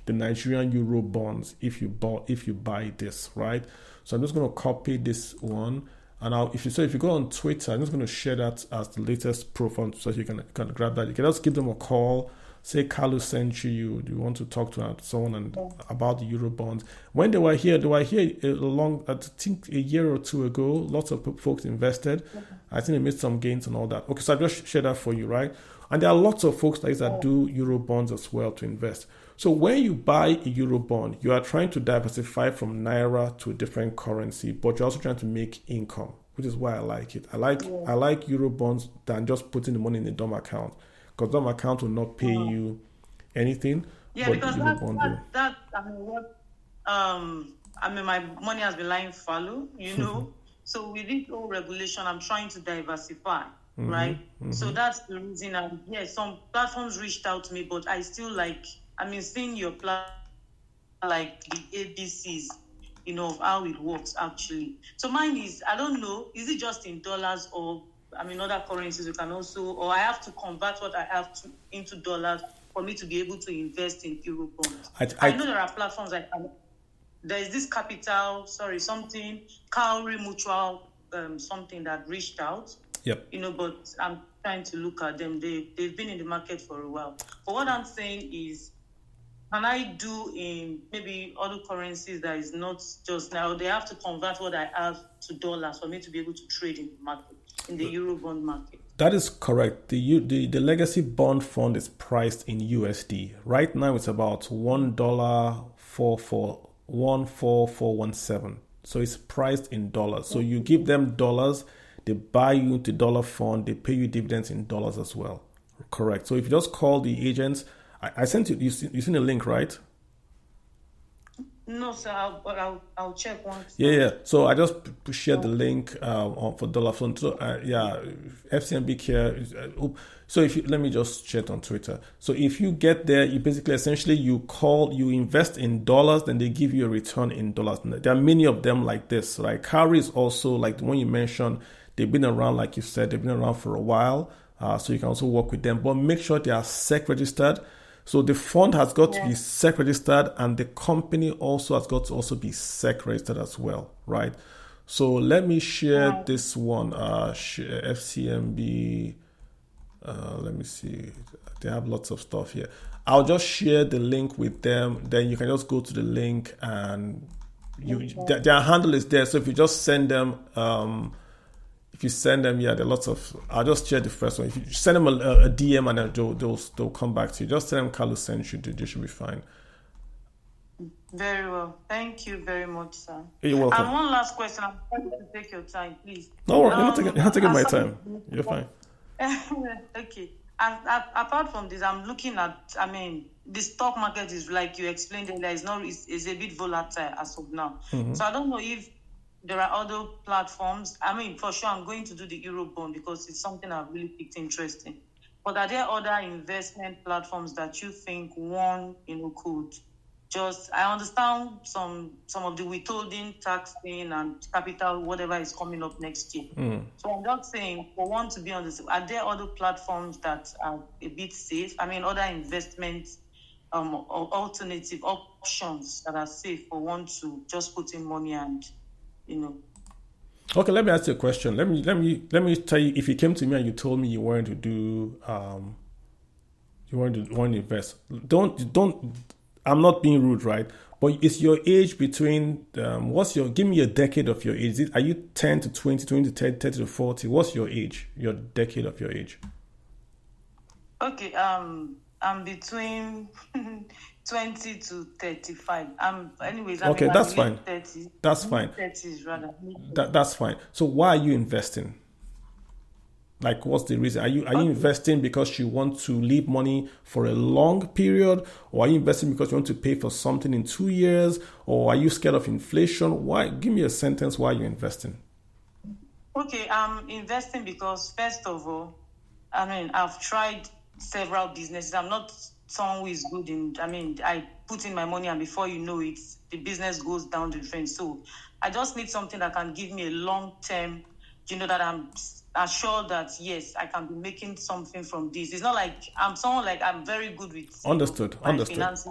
A: the Nigerian Euro bonds if you buy this, right? So I'm just going to copy this one, and if you go on Twitter, I'm just going to share that as the latest profile so you can grab that. You can just give them a call. Say Kalu sent you want to talk to someone about the Euro bonds. When they were here I think a year or two ago, lots of folks invested. I think they made some gains and all that. Okay, so I just shared that for you, right? And there are lots of folks that do Euro bonds as well to invest. So when you buy a Euro bond, you are trying to diversify from Naira to a different currency, but you're also trying to make income, which is why I like it. I like Euro bonds than just putting the money in a DOM account. Because DOM account will not pay you anything.
D: Yeah, because my money has been lying fallow, So with this whole regulation, I'm trying to diversify, right? So that's the reason. Some platforms reached out to me, but I still seeing your like the ABCs, of how it works actually. So mine is, I don't know, is it just in dollars or other currencies you can also, or I have to convert what I have into dollars for me to be able to invest in Euro bonds. I know there are platforms there is this Cowrie Mutual, something that reached out.
A: Yep.
D: But I'm trying to look at them. They've been in the market for a while. But what I'm saying is, can I do in maybe other currencies that is not just now? They have to convert what I have to dollars for me to be able to trade in the market, in the Eurobond market. That
A: is correct. The Legacy Bond Fund is priced in USD. Right now it's about $1.14417. So it's priced in dollars. So you give them dollars, they buy you into dollar fund, they pay you dividends in dollars as well. Correct. So if you just call the agents, I sent you. You've seen the link, right?
D: No, sir. I'll check once.
A: Yeah. So I just shared the link for dollar fund. So FCMB care. So let me just share it on Twitter. So if you get there, you essentially you invest in dollars, then they give you a return in dollars. There are many of them like this, right? Cowrie is also like the one you mentioned. They've been around, like you said, they've been around for a while. So you can also work with them, but make sure they are SEC registered. So the fund has got to be SEC registered, and the company also has got to also be SEC registered as well, right? So let me share this one, FCMB. Let me see. They have lots of stuff here. I'll just share the link with them. Then you can just go to the link, and their handle is there. So if you just send them, there are lots of. I'll just share the first one. If you send them a DM, and they'll come back to you. Just tell them Kalu sent you. They should be fine.
D: Very well. Thank you very much, sir.
A: You're welcome.
D: And one last question. I'm trying to take your time, please.
A: No worries. You're not taking my time. You're fine.
D: Okay. And apart from this, I'm looking at. The stock market is like you explained earlier. It's a bit volatile as of now. So I don't know if there are other platforms. For sure, I'm going to do the Eurobond because it's something I've really picked interest in. But are there other investment platforms that you think one, could just? I understand some of the withholding tax thing and capital, whatever is coming up next year. So I'm just saying, for one to be on this, are there other platforms that are a bit safe? Other investment alternative options that are safe for one to just put in money and.
A: Okay, let me ask you a question. Let me tell you, if you came to me and you told me you wanted to do You want to invest. Don't. I'm not being rude, right? But it's your age between. Give me a decade of your age. Are you 10 to 20, 20 to 30, 30 to 40? What's your age? Your decade of your age.
D: Okay. I'm between 20 to 35.
A: Okay, that's fine.
D: 30s.
A: That's fine.
D: 30s rather.
A: That's fine. So why are you investing? Like, what's the reason? Are you investing because you want to leave money for a long period, or are you investing because you want to pay for something in 2 years, or are you scared of inflation? Why? Give me a sentence why you're investing.
D: Okay, I'm investing because first of all, I've tried several businesses. I'm not someone who is good in. I put in my money, and before you know it, the business goes down the drain. So I just need something that can give me a long term. That I'm assured that yes, I can be making something from this. It's not like I'm someone like I'm very good with
A: Understood.
D: finances.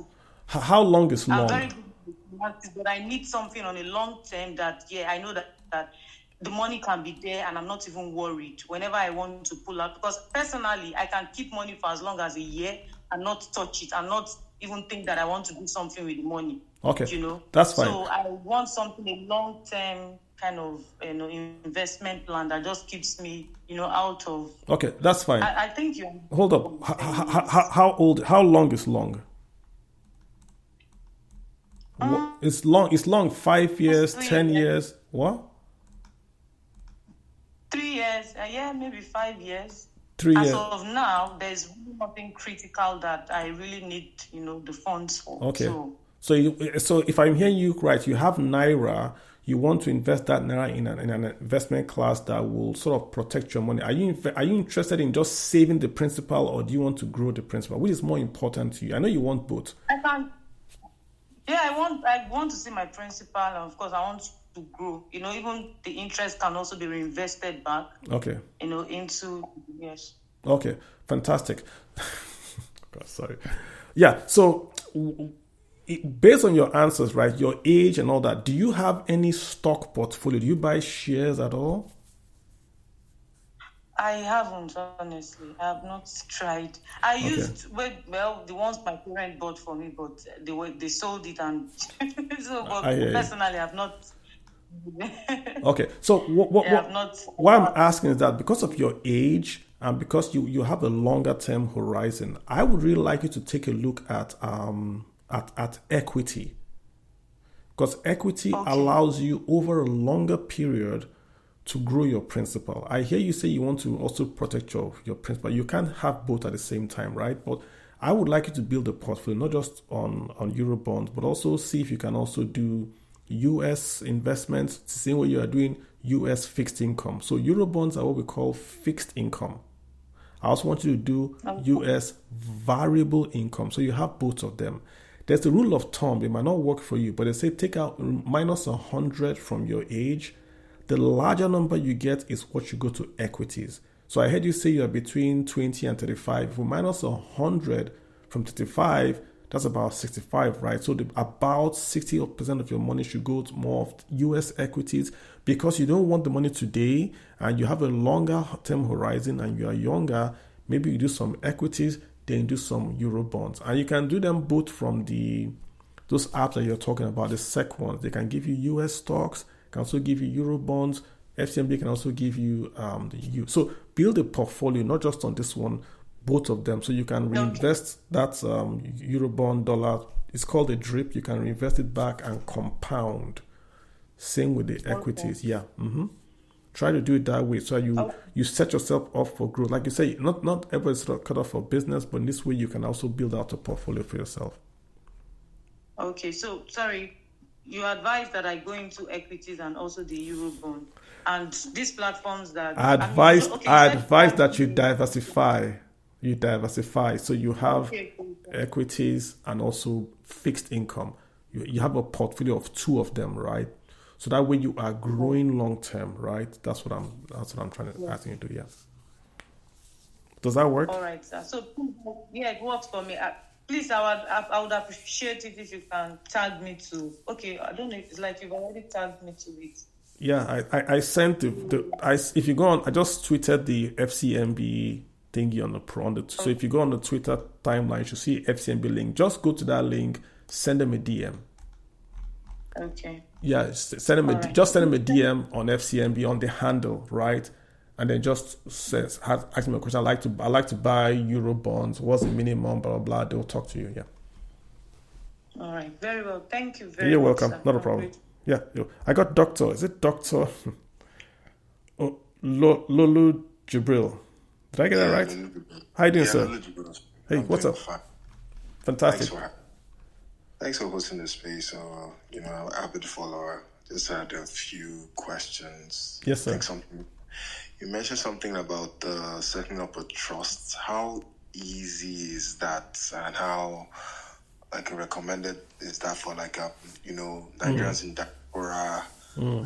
A: How long is long?
D: I'm very good with finances, but I need something on a long term that I know that the money can be there and I'm not even worried whenever I want to pull out. Because personally, I can keep money for as long as a year and not touch it and not even think that I want to do something with the money.
A: Okay, that's fine.
D: So I want something a long term kind of investment plan that just keeps me out of.
A: Okay, that's fine.
D: I think you
A: hold up. How long is long? It's long. It's long. 5 years, 10 years. What?
D: 3 years. Maybe 5 years.
A: 3 years.
D: As of now, there's really nothing critical that I really need, the funds for.
A: Okay. So if I'm hearing you right, you have Naira. You want to invest that Naira in an investment class that will sort of protect your money. Are you interested in just saving the principal, or do you want to grow the principal? Which is more important to you? I know you want both.
D: I want to see my principal, and of course I want to grow. Even the interest can also be reinvested back.
A: Okay.
D: Into yes.
A: Okay, fantastic. God, sorry. Yeah. So, based on your answers, right, your age and all that, do you have any stock portfolio? Do you buy shares at all?
D: I haven't, honestly. I have not tried. I used the ones my parents bought for me, but they sold it, and personally, I've not.
A: Okay, so what I'm asking is that because of your age and because you have a longer term horizon, I would really like you to take a look at equity, because equity allows you over a longer period to grow your principal. I hear you say you want to also protect your principal. You can't have both at the same time, right? But I would like you to build a portfolio, not just on Eurobonds, but also see if you can also do US investments, the same way you are doing US fixed income. So Eurobonds are what we call fixed income. I also want you to do US variable income. So you have both of them. There's the rule of thumb. It might not work for you, but they say take out minus 100 from your age. The larger number you get is what you go to equities. So I heard you say you are between 20 and 35. If we minus 100 from 35, that's about 65, right? So about 60% of your money should go to more of US equities, because you don't want the money today and you have a longer term horizon and you are younger. Maybe you do some equities, then do some Euro bonds. And you can do them both from those apps that you're talking about, the SEC ones. They can give you US stocks, can also give you Euro bonds. FCMB can also give you the EU. So build a portfolio, not just on this one, both of them. So you can reinvest that Euro bond dollar. It's called a drip. You can reinvest it back and compound. Same with the equities. Yeah. Mm-hmm. Try to do it that way, so you set yourself up for growth. Like you say, not everybody's cut off for business, but in this way you can also build out a portfolio for yourself.
D: Okay, so sorry, you advise that I go into equities and also the Eurobond and these platforms that
A: I advise that you diversify. You diversify, so you have equities and also fixed income. You have a portfolio of two of them, right? So that way you are growing long term, right? That's what I'm trying to ask you to do. Yeah. Does that work?
D: All right, sir. So it works for me. Please, I would appreciate it if you can tag me to. Okay, I don't know if it's like you've already tagged me to it.
A: Yeah, I sent if you go on, I just tweeted the FCMB thingy on the. So if you go on the Twitter timeline, you should see FCMB link. Just go to that link, send them a DM.
D: Okay.
A: Yeah, send them just send them a DM on FCMB on the handle, right? And then just ask me a question. I like to buy Euro bonds. What's the minimum? Blah blah blah. They'll talk to you. Yeah.
D: All right. Very well. Thank you very much.
A: You're welcome.
D: Sir.
A: Not a problem. Yeah. I got Doctor. Is it Doctor? Lolu Jibril. Did I get that right? How you doing, sir? Hey, what's up?
E: Fine.
A: Fantastic.
E: Thanks for hosting the space. Avid follower. Just had a few questions.
A: Yes, sir.
E: You mentioned something about setting up a trust. How easy is that, and how recommended is that for Nigerians in diaspora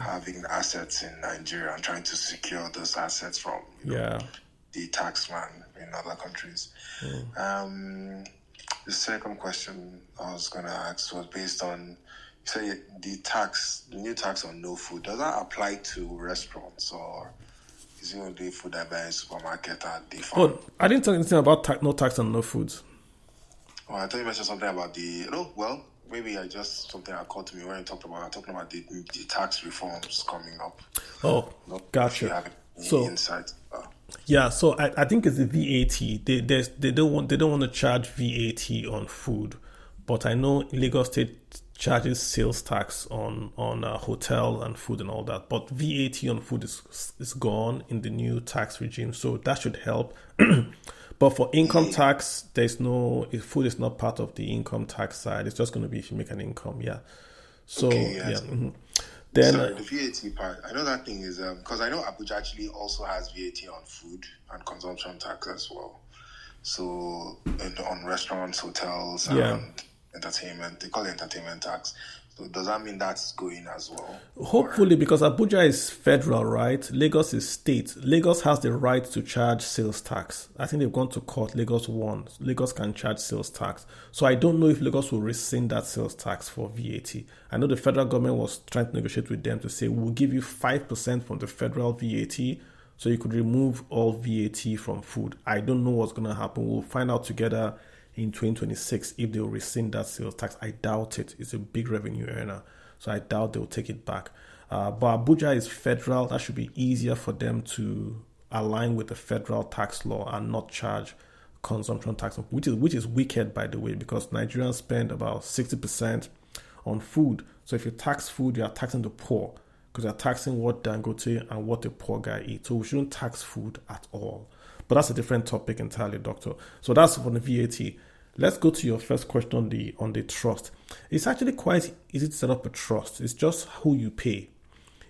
E: having assets in Nigeria and trying to secure those assets from the taxman in other countries? The second question I was going to ask was based on, you say the new tax on no food. Does that apply to restaurants, or is it only food I buy in supermarket and the farm?
A: Oh, I didn't talk anything about no tax on no foods.
E: Oh, I thought you mentioned something about maybe something occurred to me when you talking about the tax reforms coming up.
A: Oh, gotcha.
E: So insight.
A: Yeah, so I think it's the VAT. They don't want to charge VAT on food, but I know Lagos State charges sales tax on hotel and food and all that. But VAT on food is gone in the new tax regime, so that should help. But for income tax, food is not part of the income tax side. It's just going to be if you make an income, yeah. So Then,
E: sorry, the VAT part. I know that thing is because I know Abuja actually also has VAT on food and consumption tax as well. So on restaurants, hotels, and entertainment, they call it entertainment tax. So does that mean that's going as well?
A: Hopefully, because Abuja is federal, right? Lagos is state. Lagos has the right to charge sales tax. I think they've gone to court. Lagos won. Lagos can charge sales tax. So I don't know if Lagos will rescind that sales tax for VAT. I know the federal government was trying to negotiate with them to say, we'll give you 5% from the federal VAT, so you could remove all VAT from food. I don't know what's going to happen. We'll find out together in 2026 if they'll rescind that sales tax. I doubt it. It's a big revenue earner, so I doubt they'll take it back. But Abuja is federal. That should be easier for them to align with the federal tax law and not charge consumption tax, which is wicked, by the way, because Nigerians spend about 60% on food. So if you tax food, you are taxing the poor, because you're taxing what Dangote and what the poor guy eats. So we shouldn't tax food at all. But that's a different topic entirely, Doctor. So that's for the VAT. Let's go to your first question on the trust. It's actually quite easy to set up a trust. It's just who you pay.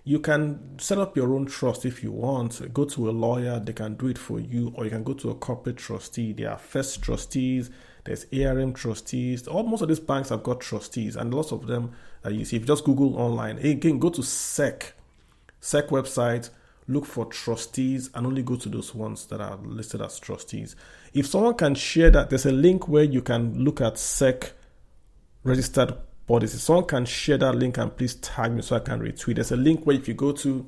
A: You can set up your own trust if you want. Go to a lawyer, they can do it for you, or you can go to a corporate trustee. There are First trustees, there's ARM trustees. Most of these banks have got trustees, and lots of them you see. If you just Google online, again, go to SEC website, look for trustees, and only go to those ones that are listed as trustees. If someone can share that, there's a link where you can look at SEC registered bodies. If someone can share that link, and please tag me so I can retweet. There's a link where if you go to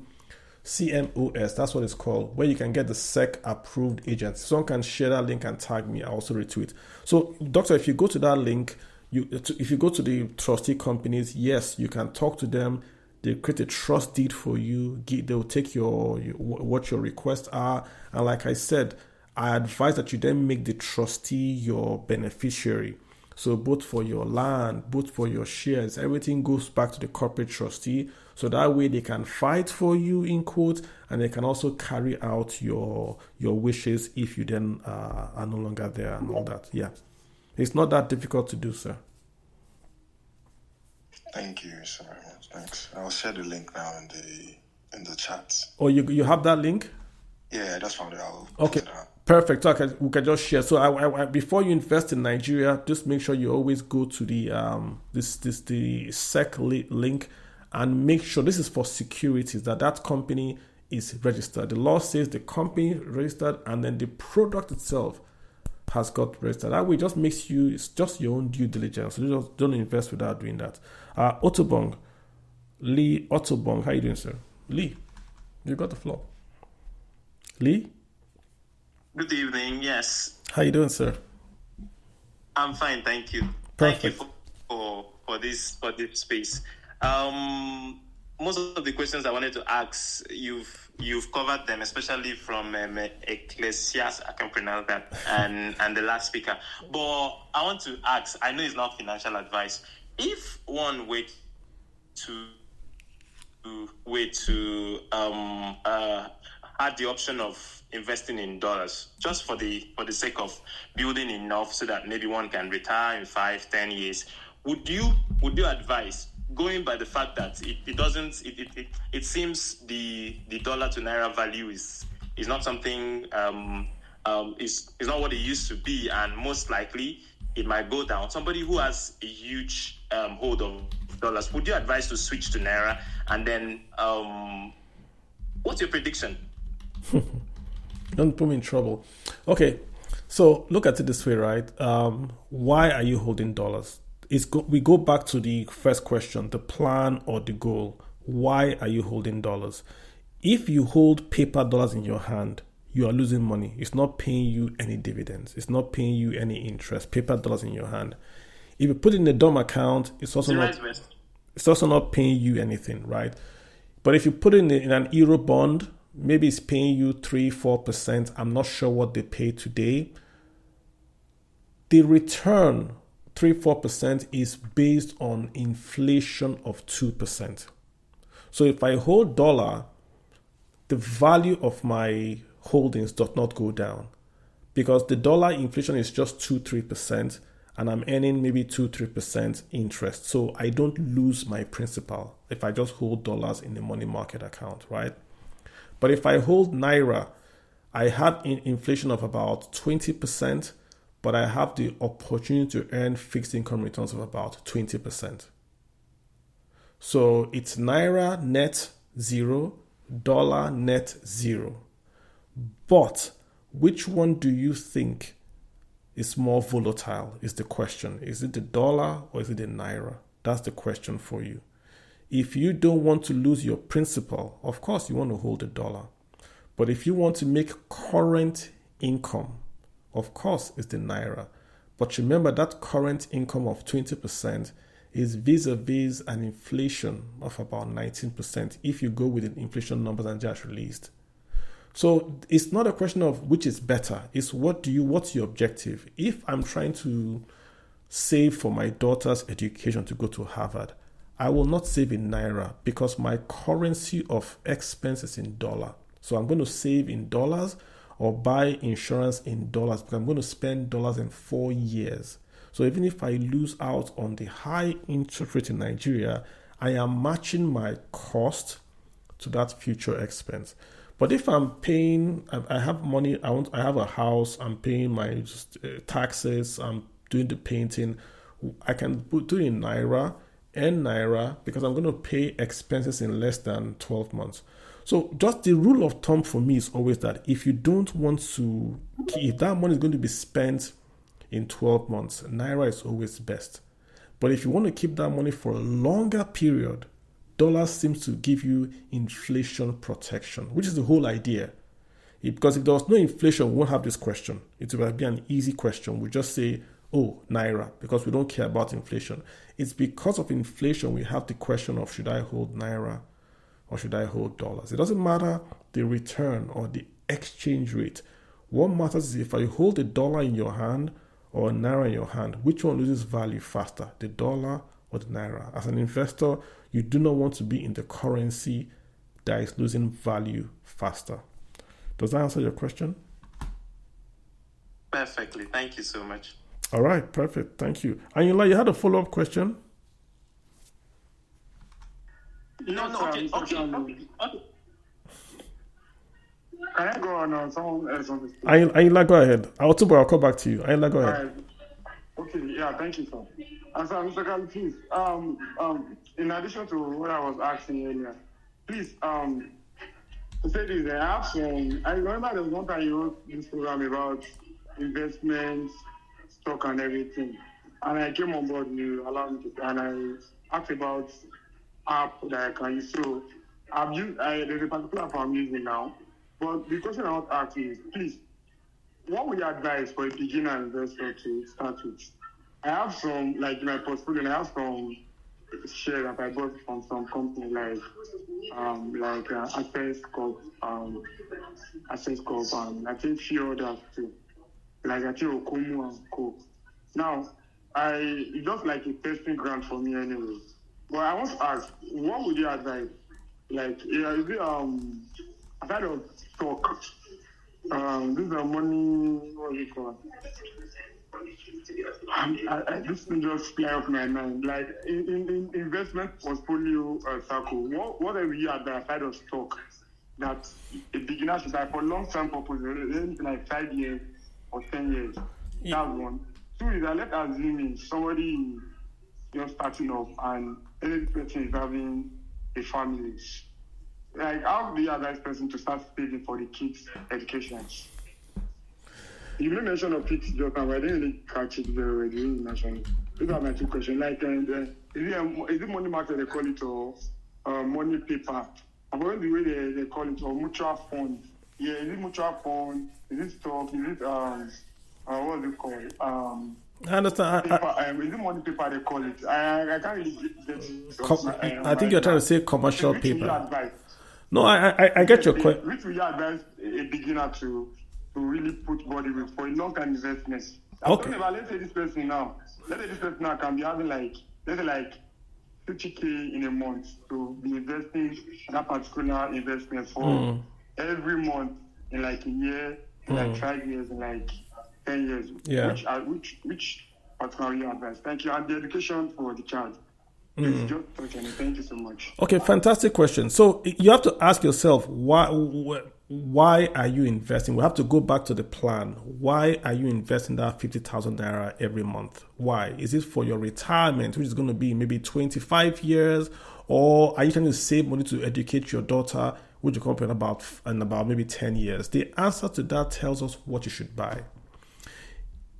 A: CMOS, that's what it's called, where you can get the SEC approved agents. If someone can share that link and tag me, I also retweet. So, Doctor, if you go to that link, if you go to the trustee companies, yes, you can talk to them. They create a trust deed for you. They'll take what your requests are. And like I said, I advise that you then make the trustee your beneficiary. So both for your land, both for your shares, everything goes back to the corporate trustee. So that way they can fight for you, in quotes, and they can also carry out your wishes if you then are no longer there and all that. Yeah. It's not that difficult to do, sir.
E: Thank you so very much. Thanks. I'll share the link now in the chat.
A: Oh, you have that link?
E: Yeah, I just found it.
A: Okay, perfect. So we can just share. So I before you invest in Nigeria, just make sure you always go to the the SEC link, and make sure this is for securities, that company is registered. The law says the company registered, and then the product itself has got registered. That way, just makes it's just your own due diligence. So just don't invest without doing that. Otobong, Lee Otobong, how you doing, sir? Lee, you got the floor. Lee?
F: Good evening. Yes,
A: How you doing, sir?
F: I'm fine. Thank you. Thank you
A: Perfect.
F: for this space. Um, Most of the questions I wanted to ask, you've covered them, especially from Ecclesiastes, I can pronounce that, and the last speaker. But I want to ask. I know it's not financial advice. If one to had the option of investing in dollars just for the sake of building enough so that maybe one can retire in 5-10 years, would you advise, going by the fact that it doesn't it seems the dollar to naira value is not something is not what it used to be, and most likely it might go down. Somebody who has a huge hold of dollars, would you advise to switch to naira? And then what's your prediction?
A: Don't put me in trouble. Okay, so look at it this way, right? Why are you holding dollars? We go back to the first question, the plan or the goal. Why are you holding dollars? If you hold paper dollars in your hand, you are losing money. It's not paying you any dividends. It's not paying you any interest. Paper dollars in your hand. If you put it in a DOM account, it's also not paying you anything, right? But if you put it in an euro bond, maybe it's paying you 3-4%. I'm not sure what they pay today. The return 3-4% is based on inflation of 2%. So if I hold dollar, the value of my holdings does not go down because the dollar inflation is just 2-3%, and I'm earning maybe 2-3% interest. So I don't lose my principal if I just hold dollars in the money market account, right? But if I hold naira, I have inflation of about 20%, but I have the opportunity to earn fixed income returns of about 20%. So it's naira net zero, dollar net zero. But which one do you think is more volatile is the question. Is it the dollar or is it the naira? That's the question for you. If you don't want to lose your principal, of course you want to hold the dollar. But if you want to make current income, of course it's the naira. But remember that current income of 20% is vis-a-vis an inflation of about 19% if you go with the inflation numbers and just released. So it's not a question of which is better. It's what's your objective? If I'm trying to save for my daughter's education to go to Harvard, I will not save in naira because my currency of expense is in dollar. So I'm going to save in dollars or buy insurance in dollars because I'm going to spend dollars in 4 years. So even if I lose out on the high interest rate in Nigeria, I am matching my cost to that future expense. But if I'm paying, I have money, I have a house, I'm paying my taxes, I'm doing the painting, I can do it in naira and naira because I'm going to pay expenses in less than 12 months. So just the rule of thumb for me is always that if you don't want to, if that money is going to be spent in 12 months, naira is always best. But if you want to keep that money for a longer period, dollar seems to give you inflation protection, which is the whole idea. Because if there was no inflation, we won't have this question. It would be an easy question. We just say, oh, naira, because we don't care about inflation. It's because of inflation we have the question of should I hold naira or should I hold dollars? It doesn't matter the return or the exchange rate. What matters is if I hold a dollar in your hand or a naira in your hand, which one loses value faster, the dollar or the naira? As an investor, you do not want to be in the currency that is losing value faster. Does that answer your question?
F: Perfectly. Thank you so much.
A: All right, perfect. Thank you. And you had a follow-up question?
F: No, okay.
B: Can I go on someone else on this?
A: Ayinla, go ahead. I'll come back to you. Ayinla, go ahead.
B: Okay, yeah, thank you, sir. And so, Mr. Kali, please, in addition to what I was asking earlier, please, to say this, I remember there was one time you wrote this program about investments, stock and everything. And I came on board, you allowed me to, and I asked about app that I can use. So there's a particular app I'm using now. But the question I want to ask you is, please, what would you advise for a beginner investor to start with? I have some, like in my portfolio, I have some shares that I bought from some company Access Corp, I think few others too, like I think Okumu and Co. Now, it's just like a testing ground for me anyway. But I want to ask, what would you advise? Like, is it a kind of stock? These are money. What is it called? This thing just fly off my mind. Like in investment portfolio circle, what are we at the side of stock that a beginner should buy for long-term purposes, like 5 years or 10 years? That's one. Two is that let's assume somebody just starting off and any person is having a family. Like, how do you advise person to start saving for the kids' education? You made mention of fixed job, and I didn't really catch it very well. You didn't mention it. These are my two questions. Like, is it money market they call it, or money paper? And what is the way they call it, or mutual fund? Yeah, is it mutual fund? Is it stock? Is it what is it called?
A: I understand.
B: Is it money paper they call it? I can't really get it.
A: I think you're trying to say commercial paper. No, I get your question.
B: Which will you advise a beginner to really put body with for a long-term investment? I'm talking about, let's say this person now can be having let's say 50K in a month to be investing in that particular investment for every month in like a year, in like 5 years, in like 10 years.
A: Yeah.
B: Which particular you advise? Thank you. And the education for the child. Thank you so much.
A: Okay, fantastic question. So you have to ask yourself, why are you investing? We have to go back to the plan. Why are you investing that 50,000 naira every month? Why? Is it for your retirement, which is going to be maybe 25 years? Or are you trying to save money to educate your daughter, which you compare in about maybe 10 years? The answer to that tells us what you should buy.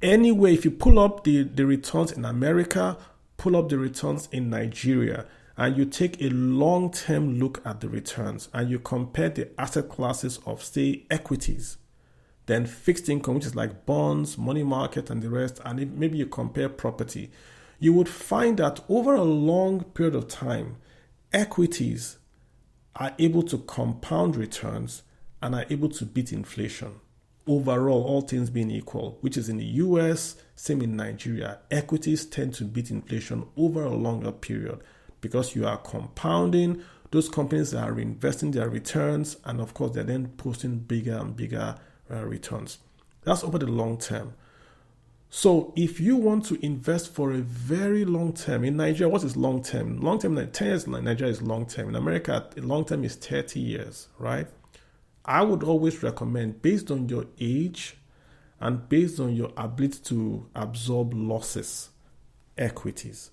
A: Anyway, if you pull up the returns in America, pull up the returns in Nigeria, and you take a long-term look at the returns and you compare the asset classes of, say, equities, then fixed income, which is like bonds, money market, and the rest, and maybe you compare property, you would find that over a long period of time, equities are able to compound returns and are able to beat inflation. Overall, all things being equal, which is in the US, same in Nigeria, equities tend to beat inflation over a longer period because you are compounding. Those companies are reinvesting their returns, and of course, they're then posting bigger and bigger returns. That's over the long term. So if you want to invest for a very long term, in Nigeria, what is long term? Long term, 10 years in Nigeria is long term. In America, long term is 30 years, right? I would always recommend, based on your age and based on your ability to absorb losses, equities.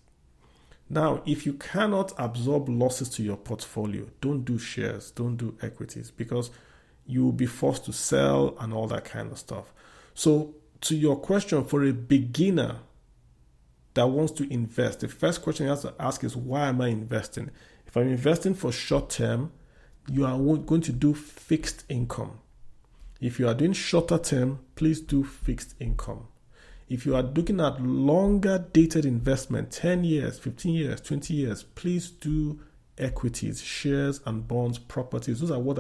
A: Now, if you cannot absorb losses to your portfolio, don't do shares, don't do equities, because you will be forced to sell and all that kind of stuff. So, to your question, for a beginner that wants to invest, the first question you have to ask is, why am I investing? If I'm investing for short term, you are going to do fixed income. If you are doing shorter term, please do fixed income. If you are looking at longer dated investment, 10 years, 15 years, 20 years, please do equities, shares and bonds, properties. Those are what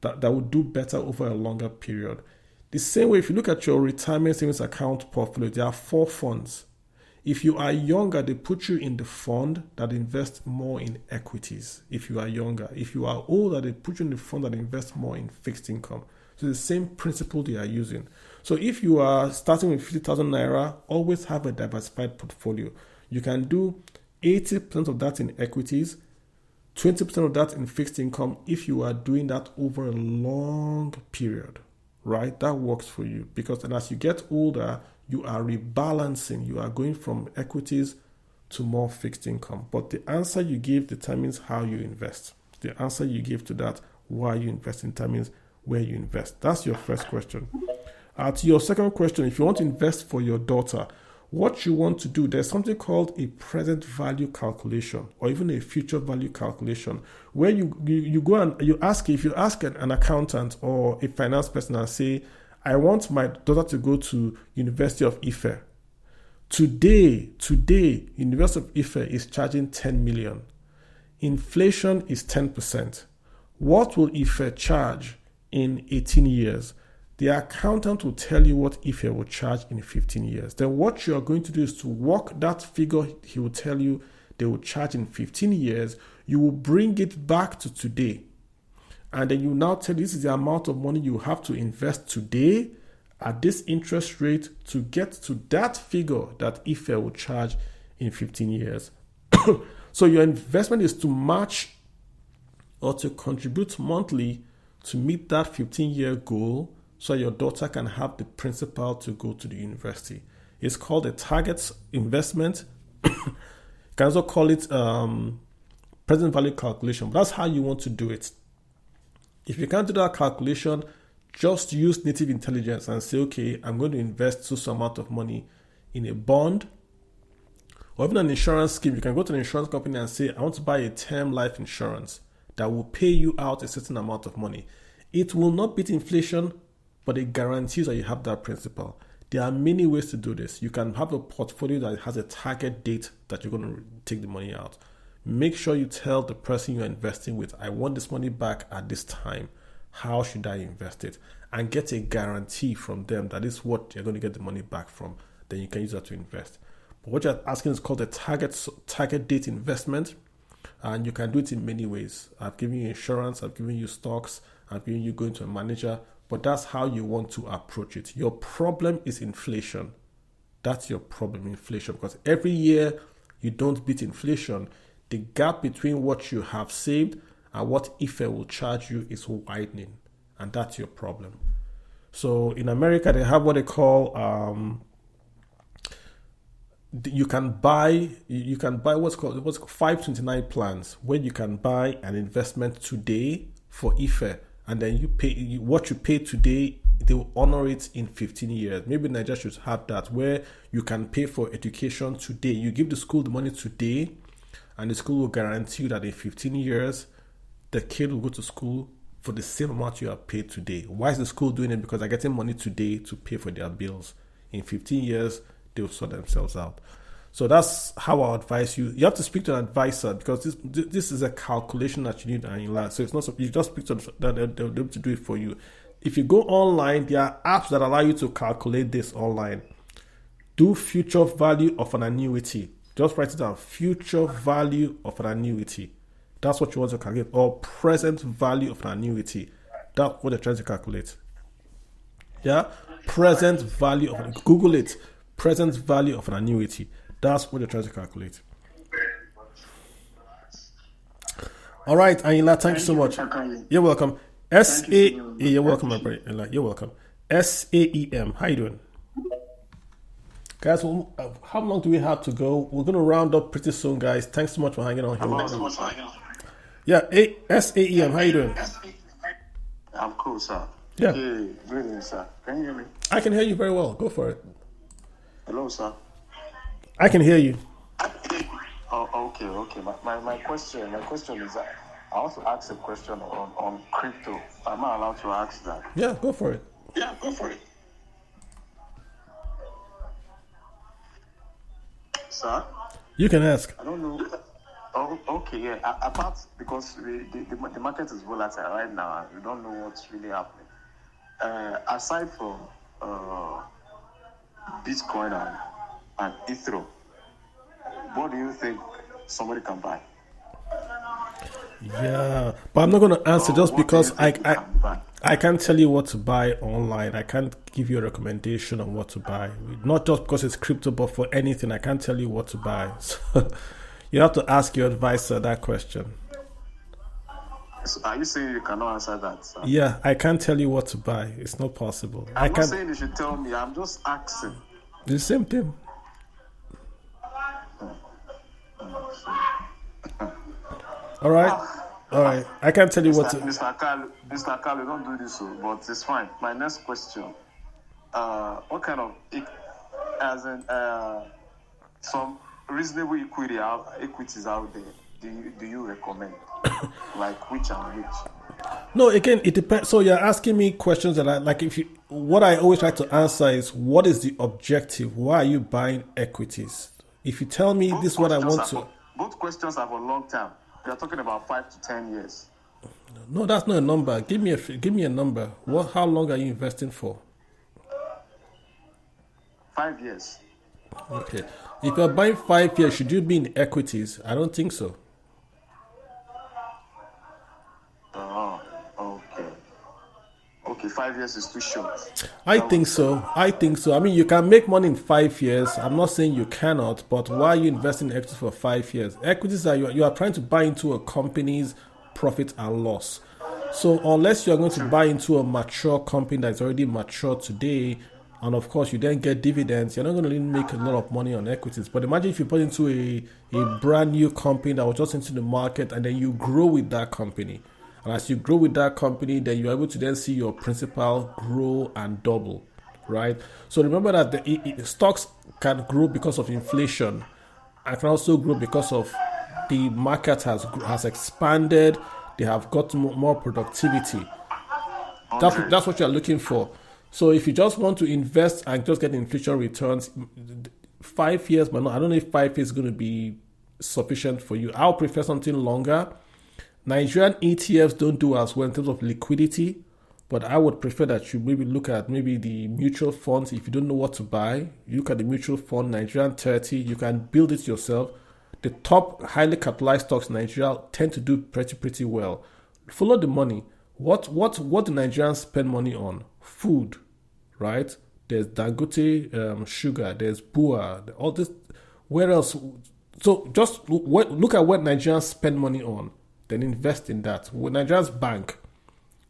A: that will do better over a longer period. The same way, if you look at your retirement savings account portfolio, there are 4 funds. If you are younger, they put you in the fund that invests more in equities. If you are younger, if you are older, they put you in the fund that invests more in fixed income. So the same principle they are using. So if you are starting with 50,000 naira, always have a diversified portfolio. You can do 80% of that in equities, 20% of that in fixed income if you are doing that over a long period, right? That works for you, because then as you get older, you are rebalancing. You are going from equities to more fixed income. But the answer you give determines how you invest. The answer you give to that, why you invest, determines where you invest. That's your first question. To your second question, if you want to invest for your daughter, what you want to do, there's something called a present value calculation or even a future value calculation, where you go and you ask, if you ask an accountant or a finance person and say, I want my daughter to go to University of Ife. Today, University of Ife is charging 10 million. Inflation is 10%. What will Ife charge in 18 years? The accountant will tell you what Ife will charge in 15 years. Then what you are going to do is to work that figure he will tell you they will charge in 15 years. You will bring it back to today. And then you now tell this is the amount of money you have to invest today at this interest rate to get to that figure that Ife will charge in 15 years. So your investment is to match or to contribute monthly to meet that 15-year goal so your daughter can have the principal to go to the university. It's called a target investment. You can also call it present value calculation. But that's how you want to do it. If you can't do that calculation, just use native intelligence and say, okay, I'm going to invest some amount of money in a bond or even an insurance scheme. You can go to an insurance company and say, I want to buy a term life insurance that will pay you out a certain amount of money. It will not beat inflation, but it guarantees that you have that principal. There are many ways to do this. You can have a portfolio that has a target date that you're going to take the money out. Make sure you tell the person you're investing with, I want this money back at this time. How should I invest it? And get a guarantee from them that is what you're going to get the money back from. Then you can use that to invest. But what you're asking is called a target date investment. And you can do it in many ways. I've given you insurance, I've given you stocks, I've given you going to a manager. But that's how you want to approach it. Your problem is inflation. That's your problem, inflation. Because every year you don't beat inflation, the gap between what you have saved and what Ife will charge you is widening. And that's your problem. So in America, they have what they call, you can buy what's called 529 plans, where you can buy an investment today for Ife. And then you pay what you pay today, they will honor it in 15 years. Maybe Nigeria should have that, where you can pay for education today. You give the school the money today, and the school will guarantee you that in 15 years, the kid will go to school for the same amount you have paid today. Why is the school doing it? Because they're getting money today to pay for their bills. In 15 years, they will sort themselves out. So that's how I advise you. You have to speak to an advisor, because this is a calculation that you need in life. So it's not something you just speak to them, that they'll be able to do it for you. If you go online, there are apps that allow you to calculate this online. Do future value of an annuity. Just write it down. Future value of an annuity. That's what you want to calculate. Or present value of an annuity. That's what they're trying to calculate. Yeah? Present value of an, Google it. Present value of an annuity. That's what they're trying to calculate. All right, Ayinla, thank you so much. You're welcome. You're welcome, my brother. You're welcome. SAEM. How you doing? Guys, how long do we have to go? We're going to round up pretty soon, guys. Thanks so much for hanging on here. Yeah, SAEM. How you doing?
G: I'm cool, sir.
A: Yeah.
G: Good evening, sir. Can you hear me? I
A: can hear you very well. Go for it.
G: Hello, sir.
A: I can hear you.
G: Oh, okay. My question is that I want to ask a question on crypto. Am I allowed to ask that?
A: Yeah, go for it.
G: Sir?
A: You can ask.
G: I don't know. Oh, okay, yeah. Apart, because the market is volatile right now, and we don't know what's really happening. Aside from Bitcoin and Ethereum, what do you think somebody can buy?
A: Yeah, but I'm not going to answer just because I can't tell you what to buy online. I can't give you a recommendation on what to buy. Not just because it's crypto, but for anything, I can't tell you what to buy. So you have to ask your advisor that question.
G: So are you saying you cannot answer that, sir?
A: Yeah, I can't tell you what to buy. It's not possible.
G: I'm not saying you should tell me. I'm just asking.
A: The same thing. All right. I can't tell you what to.
G: Mr. Kalu, don't do this, but it's fine. My next question: what kind of, as in some reasonable equities out there do you recommend? Like which and which?
A: No, again, it depends. So you're asking me questions that I like. If you, what I always try to answer is, what is the objective? Why are you buying equities? If you tell me this is what I want to,
G: both questions are for long term. You're talking about 5 to 10 years.
A: no, that's not a number. Give me a number. What? How long are you investing for?
G: 5 years.
A: Okay. If you're buying 5 years, should you be in equities? I don't think so.
G: Oh, okay. Okay, 5 years is too short.
A: I think so. I mean, you can make money in 5 years. I'm not saying you cannot, but why are you investing in equities for 5 years? Equities are you are trying to buy into a company's profit and loss. So unless you're going to buy into a mature company that's already mature today, and of course you then get dividends, you're not going to really make a lot of money on equities. But imagine if you put into a brand new company that was just into the market, and then you grow with that company. And as you grow with that company, then you're able to then see your principal grow and double, right? So remember that the stocks can grow because of inflation, and can also grow because of the market has expanded. They have got more productivity. That's what you're looking for. So if you just want to invest and just get inflation returns, 5 years, but no, I don't know if 5 years is going to be sufficient for you. I'll prefer something longer. Nigerian ETFs don't do as well in terms of liquidity, but I would prefer that you maybe look at maybe the mutual funds. If you don't know what to buy, you look at the mutual fund, Nigerian 30, you can build it yourself. The top highly capitalized stocks in Nigeria tend to do pretty well. Follow the money. What do Nigerians spend money on? Food, right? There's Dangote sugar, there's Bua, all this. Where else? So just look at what Nigerians spend money on, then invest in that. When Nigerians bank,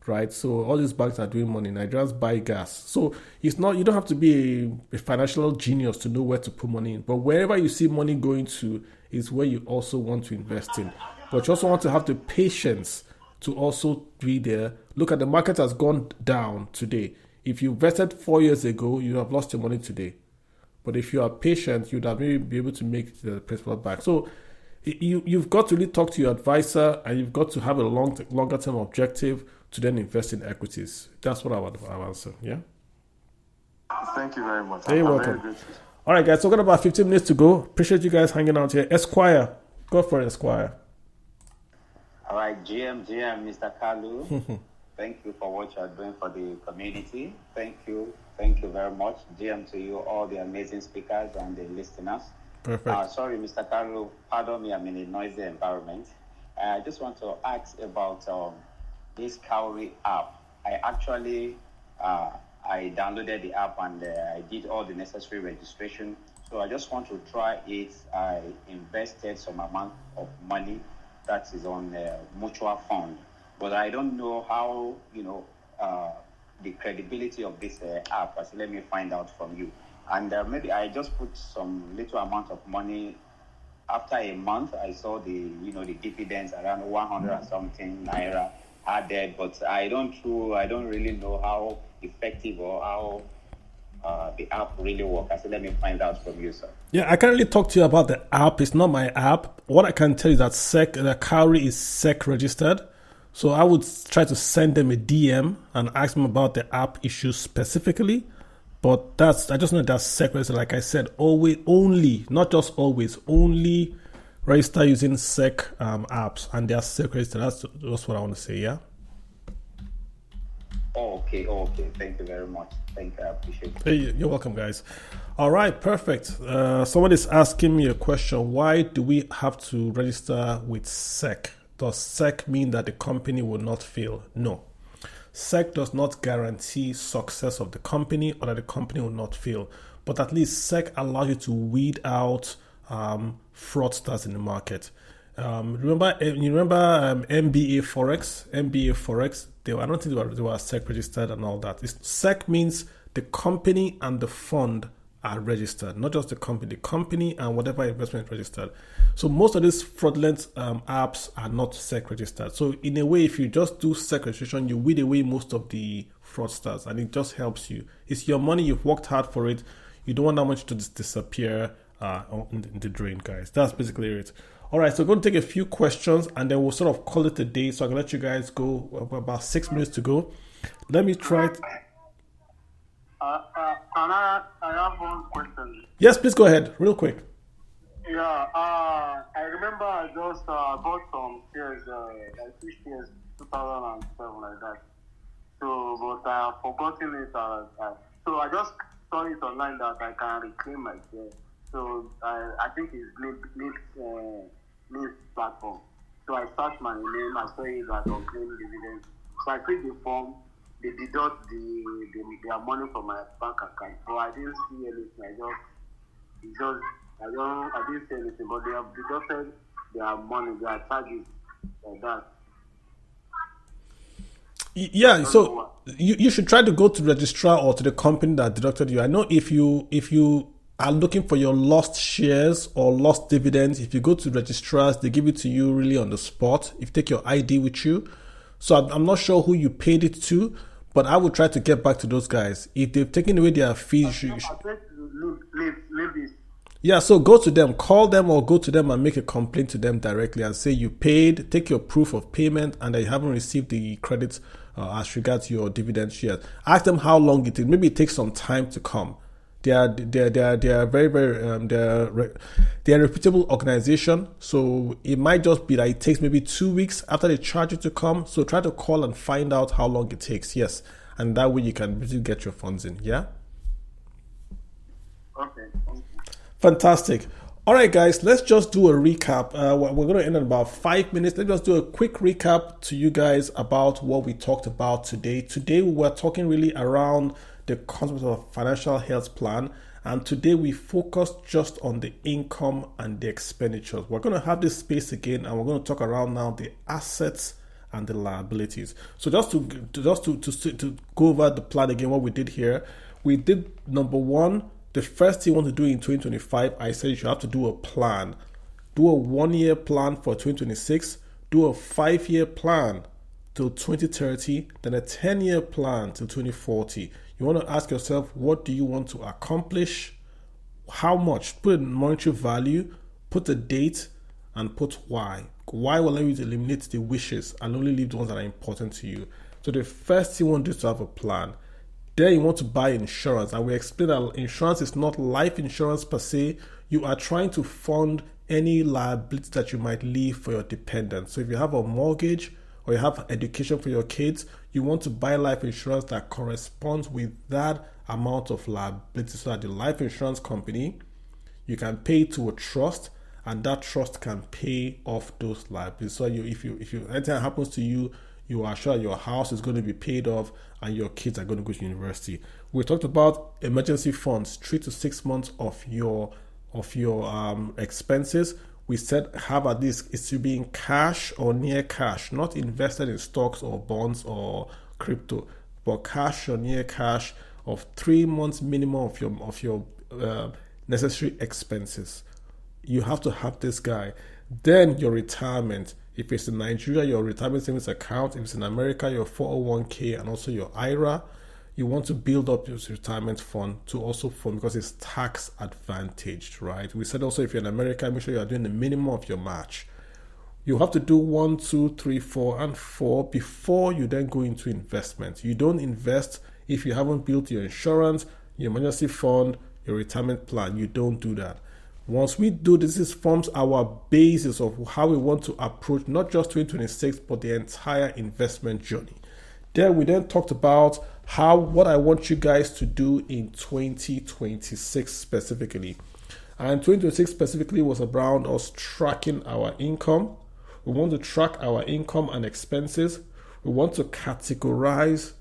A: right? So all these banks are doing money. Nigerians buy gas. So it's not, you don't have to be a financial genius to know where to put money in. But wherever you see money going to is where you also want to invest in. But you also want to have the patience to also be there. Look at the market has gone down today. If you invested 4 years ago, you have lost your money today. But if you are patient, you'd have maybe be able to make the principal back. So you've got to really talk to your advisor, and you've got to have a longer term objective to then invest in equities. That's what I would answer. Yeah.
G: Thank you very much.
A: You're welcome. All right, guys. So we've got about 15 minutes to go. Appreciate you guys hanging out here. Esquire, go for it, Esquire.
H: All right, GM, Mr. Kalu. Thank you for what you are doing for the community. Thank you very much. GM to you, all the amazing speakers and the listeners.
A: Perfect.
H: Sorry, Mr. Kalu, pardon me, I'm in a noisy environment. I just want to ask about this Cowrie app. I actually I downloaded the app and I did all the necessary registration. So I just want to try it. I invested some amount of money that is on a mutual fund, but I don't know how, the credibility of this app. I said, let me find out from you. And maybe I just put some little amount of money. After a month, I saw the dividends around 100 and something naira added, but I don't really know how effective or how the app really works. I said, let me find out from you, sir.
A: Yeah, I can't really talk to you about the app. It's not my app. What I can tell you is that the Cowrie is SEC registered. So I would try to send them a DM and ask them about the app issues specifically. But I just know that's SEC registered. Like I said, only register using SEC apps, and they are SEC registered. That's what I want to say, yeah?
H: Okay. Thank you very much. I appreciate it.
A: Hey, you're welcome, guys. All right, perfect. Someone is asking me a question. Why do we have to register with SEC? Does SEC mean that the company will not fail? No. SEC does not guarantee success of the company or that the company will not fail. But at least SEC allows you to weed out fraudsters in the market. Remember MBA Forex? I don't think they were SEC registered and all that. SEC means the company and the fund are registered, not just the company and whatever investment is registered. So most of these fraudulent apps are not SEC registered. So in a way, if you just do SEC registration, you weed away most of the fraudsters, and it just helps you. It's your money, you've worked hard for it. You don't want that much to disappear in the drain, guys. That's basically it. All right, so we're going to take a few questions and then we'll sort of call it a day. So I can let you guys go. About 6 minutes to go. Let me try it.
B: I have one question.
A: Yes, please go ahead, real quick.
B: Yeah, I remember I just bought some shares, like 2 shares, 2007, like that. So, but I have forgotten it. So I just saw it online that I can reclaim my share. So I think it's Leaf platform. So I searched my name, I saw it that on claim dividends. So I clicked the form, they deduct their money from my bank account. So I didn't see anything. I didn't see anything, but they have deducted their money, their charges like that.
A: Yeah, so you should try to go to the registrar or to the company that deducted you. I know if you are looking for your lost shares or lost dividends, if you go to registrars, they give it to you really on the spot. If you take your ID with you. So I'm not sure who you paid it to, but I would try to get back to those guys. If they've taken away their fees, yeah, so go to them, call them or go to them and make a complaint to them directly and say you paid, take your proof of payment and that you haven't received the credits as regards your dividend shares. Ask them how long it takes. Maybe it takes some time to come. They are very, very they're a reputable organization, so it might just be that it takes maybe 2 weeks after they charge you to come. So try to call and find out how long it takes. Yes, and that way you can really get your funds in. Yeah.
B: Okay.
A: Fantastic. All right, guys, let's just do a recap. We're going to end in about 5 minutes. Let's just do a quick recap to you guys about what we talked about today. Today, we were talking really around the concept of a financial health plan. And today, we focused just on the income and the expenditures. We're going to have this space again, and we're going to talk around now the assets and the liabilities. So just to go over the plan again, what we did here, we did number one. The first thing you want to do in 2025, I said you should have to do a plan. Do a 1-year plan for 2026. Do a 5-year plan till 2030. Then a 10-year plan till 2040. You want to ask yourself, what do you want to accomplish? How much? Put a monetary value, put a date, and put why. Why will allow you to eliminate the wishes and only leave the ones that are important to you. So the first thing you want to do is to have a plan. Then you want to buy insurance, and we explained that insurance is not life insurance per se. You are trying to fund any liability that you might leave for your dependents. So if you have a mortgage or you have education for your kids, you want to buy life insurance that corresponds with that amount of liability, so that the life insurance company, you can pay to a trust, and that trust can pay off those liabilities. So if anything happens to you, you are sure your house is going to be paid off and your kids are going to go to university. We talked about emergency funds, 3 to 6 months of your expenses. We said have at least it should be in cash or near cash, not invested in stocks or bonds or crypto, but cash or near cash of 3 months minimum of your necessary expenses. You have to have this guy. Then your retirement. If it's in Nigeria, your retirement savings account. If it's in America, your 401k and also your IRA. You want to build up your retirement fund to also fund because it's tax advantaged, right? We said also if you're in America, make sure you are doing the minimum of your match. You have to do 1, 2, 3, 4, and 4 before you then go into investment. You don't invest if you haven't built your insurance, your emergency fund, your retirement plan. You don't do that. Once we do this forms our basis of how we want to approach not just 2026, but the entire investment journey. Then we talked about what I want you guys to do in 2026 specifically. And 2026 specifically was around us tracking our income. We want to track our income and expenses. We want to categorize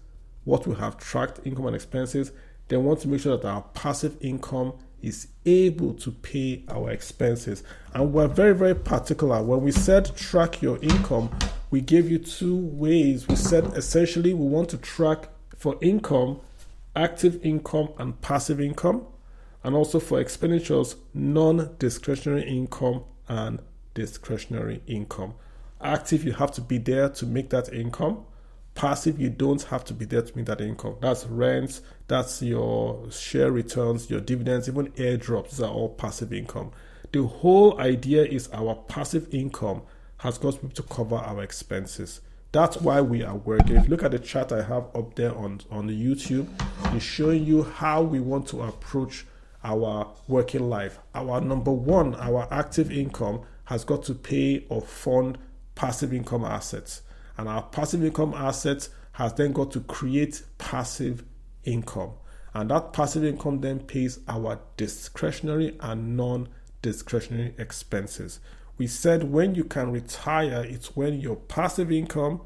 A: what we have tracked, income and expenses. Then we want to make sure that our passive income is able to pay our expenses. And we're very, very particular. When we said track your income, we gave you 2 ways. We said essentially we want to track for income, active income and passive income, and also for expenditures, non-discretionary income and discretionary income. Active, you have to be there to make that income. Passive, you don't have to be there to make that income. That's rents, that's your share returns, your dividends, even airdrops. These are all passive income. the whole idea is our passive income has got to be able to cover our expenses. That's why we are working. If you look at the chart I have up there on the YouTube, it's showing you how we want to approach our working life. Our number one, our active income has got to pay or fund passive income assets. And our passive income assets has then got to create passive income. And that passive income then pays our discretionary and non-discretionary expenses. We said when you can retire, it's when your passive income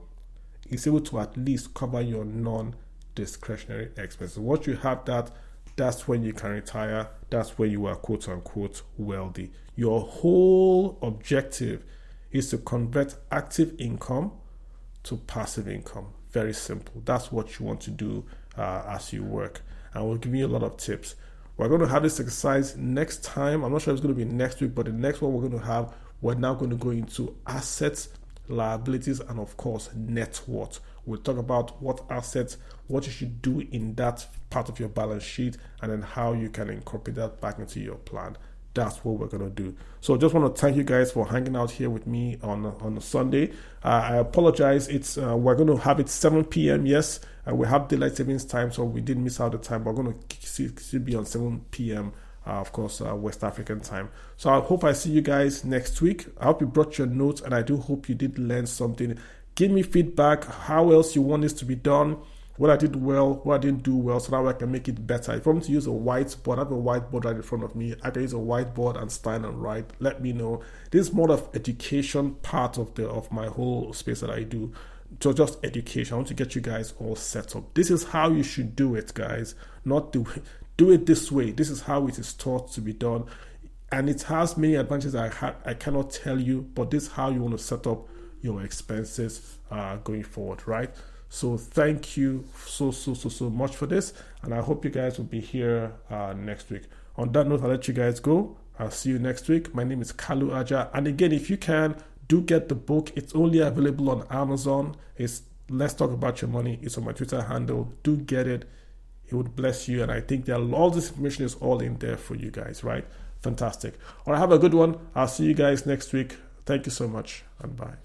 A: is able to at least cover your non-discretionary expenses. Once you have that, that's when you can retire. That's when you are quote unquote wealthy. Your whole objective is to convert active income to passive income. Very simple. That's what you want to do as you work. And we'll give you a lot of tips. We're going to have this exercise next time. I'm not sure if it's going to be next week, but the next one we're going to have, we're now going to go into assets, liabilities, and of course, net worth. We'll talk about what assets, what you should do in that part of your balance sheet, and then how you can incorporate that back into your plan. That's what we're going to do. So I just want to thank you guys for hanging out here with me on a Sunday. I apologize. It's we're going to have it 7 p.m. Yes, we have daylight savings time, so we did miss out the time. We're going to still be on 7 p.m. Of course, West African time. So I hope I see you guys next week. I hope you brought your notes, and I do hope you did learn something. Give me feedback, how else you want this to be done, what I did well, what I didn't do well, so that I can make it better. If I want to use a whiteboard, I have a whiteboard right in front of me. I can use a whiteboard and stand and write. Let me know. This is more of education part of my whole space that I do. So just education. I want to get you guys all set up. This is how you should do it, guys. Not do it this way. This is how it is taught to be done. And it has many advantages I cannot tell you, but this is how you want to set up your expenses going forward, right? So thank you so much for this, and I hope you guys will be here next week. On that note, I'll let you guys go. I'll see you next week. My name is Kalu Aja, and again, if you can, do get the book. It's only available on Amazon. It's Let's Talk About Your Money. It's on my Twitter handle. Do get it. It would bless you, and I think that all this information is all in there for you guys, right? Fantastic. All right, have a good one. I'll see you guys next week. Thank you so much, and bye.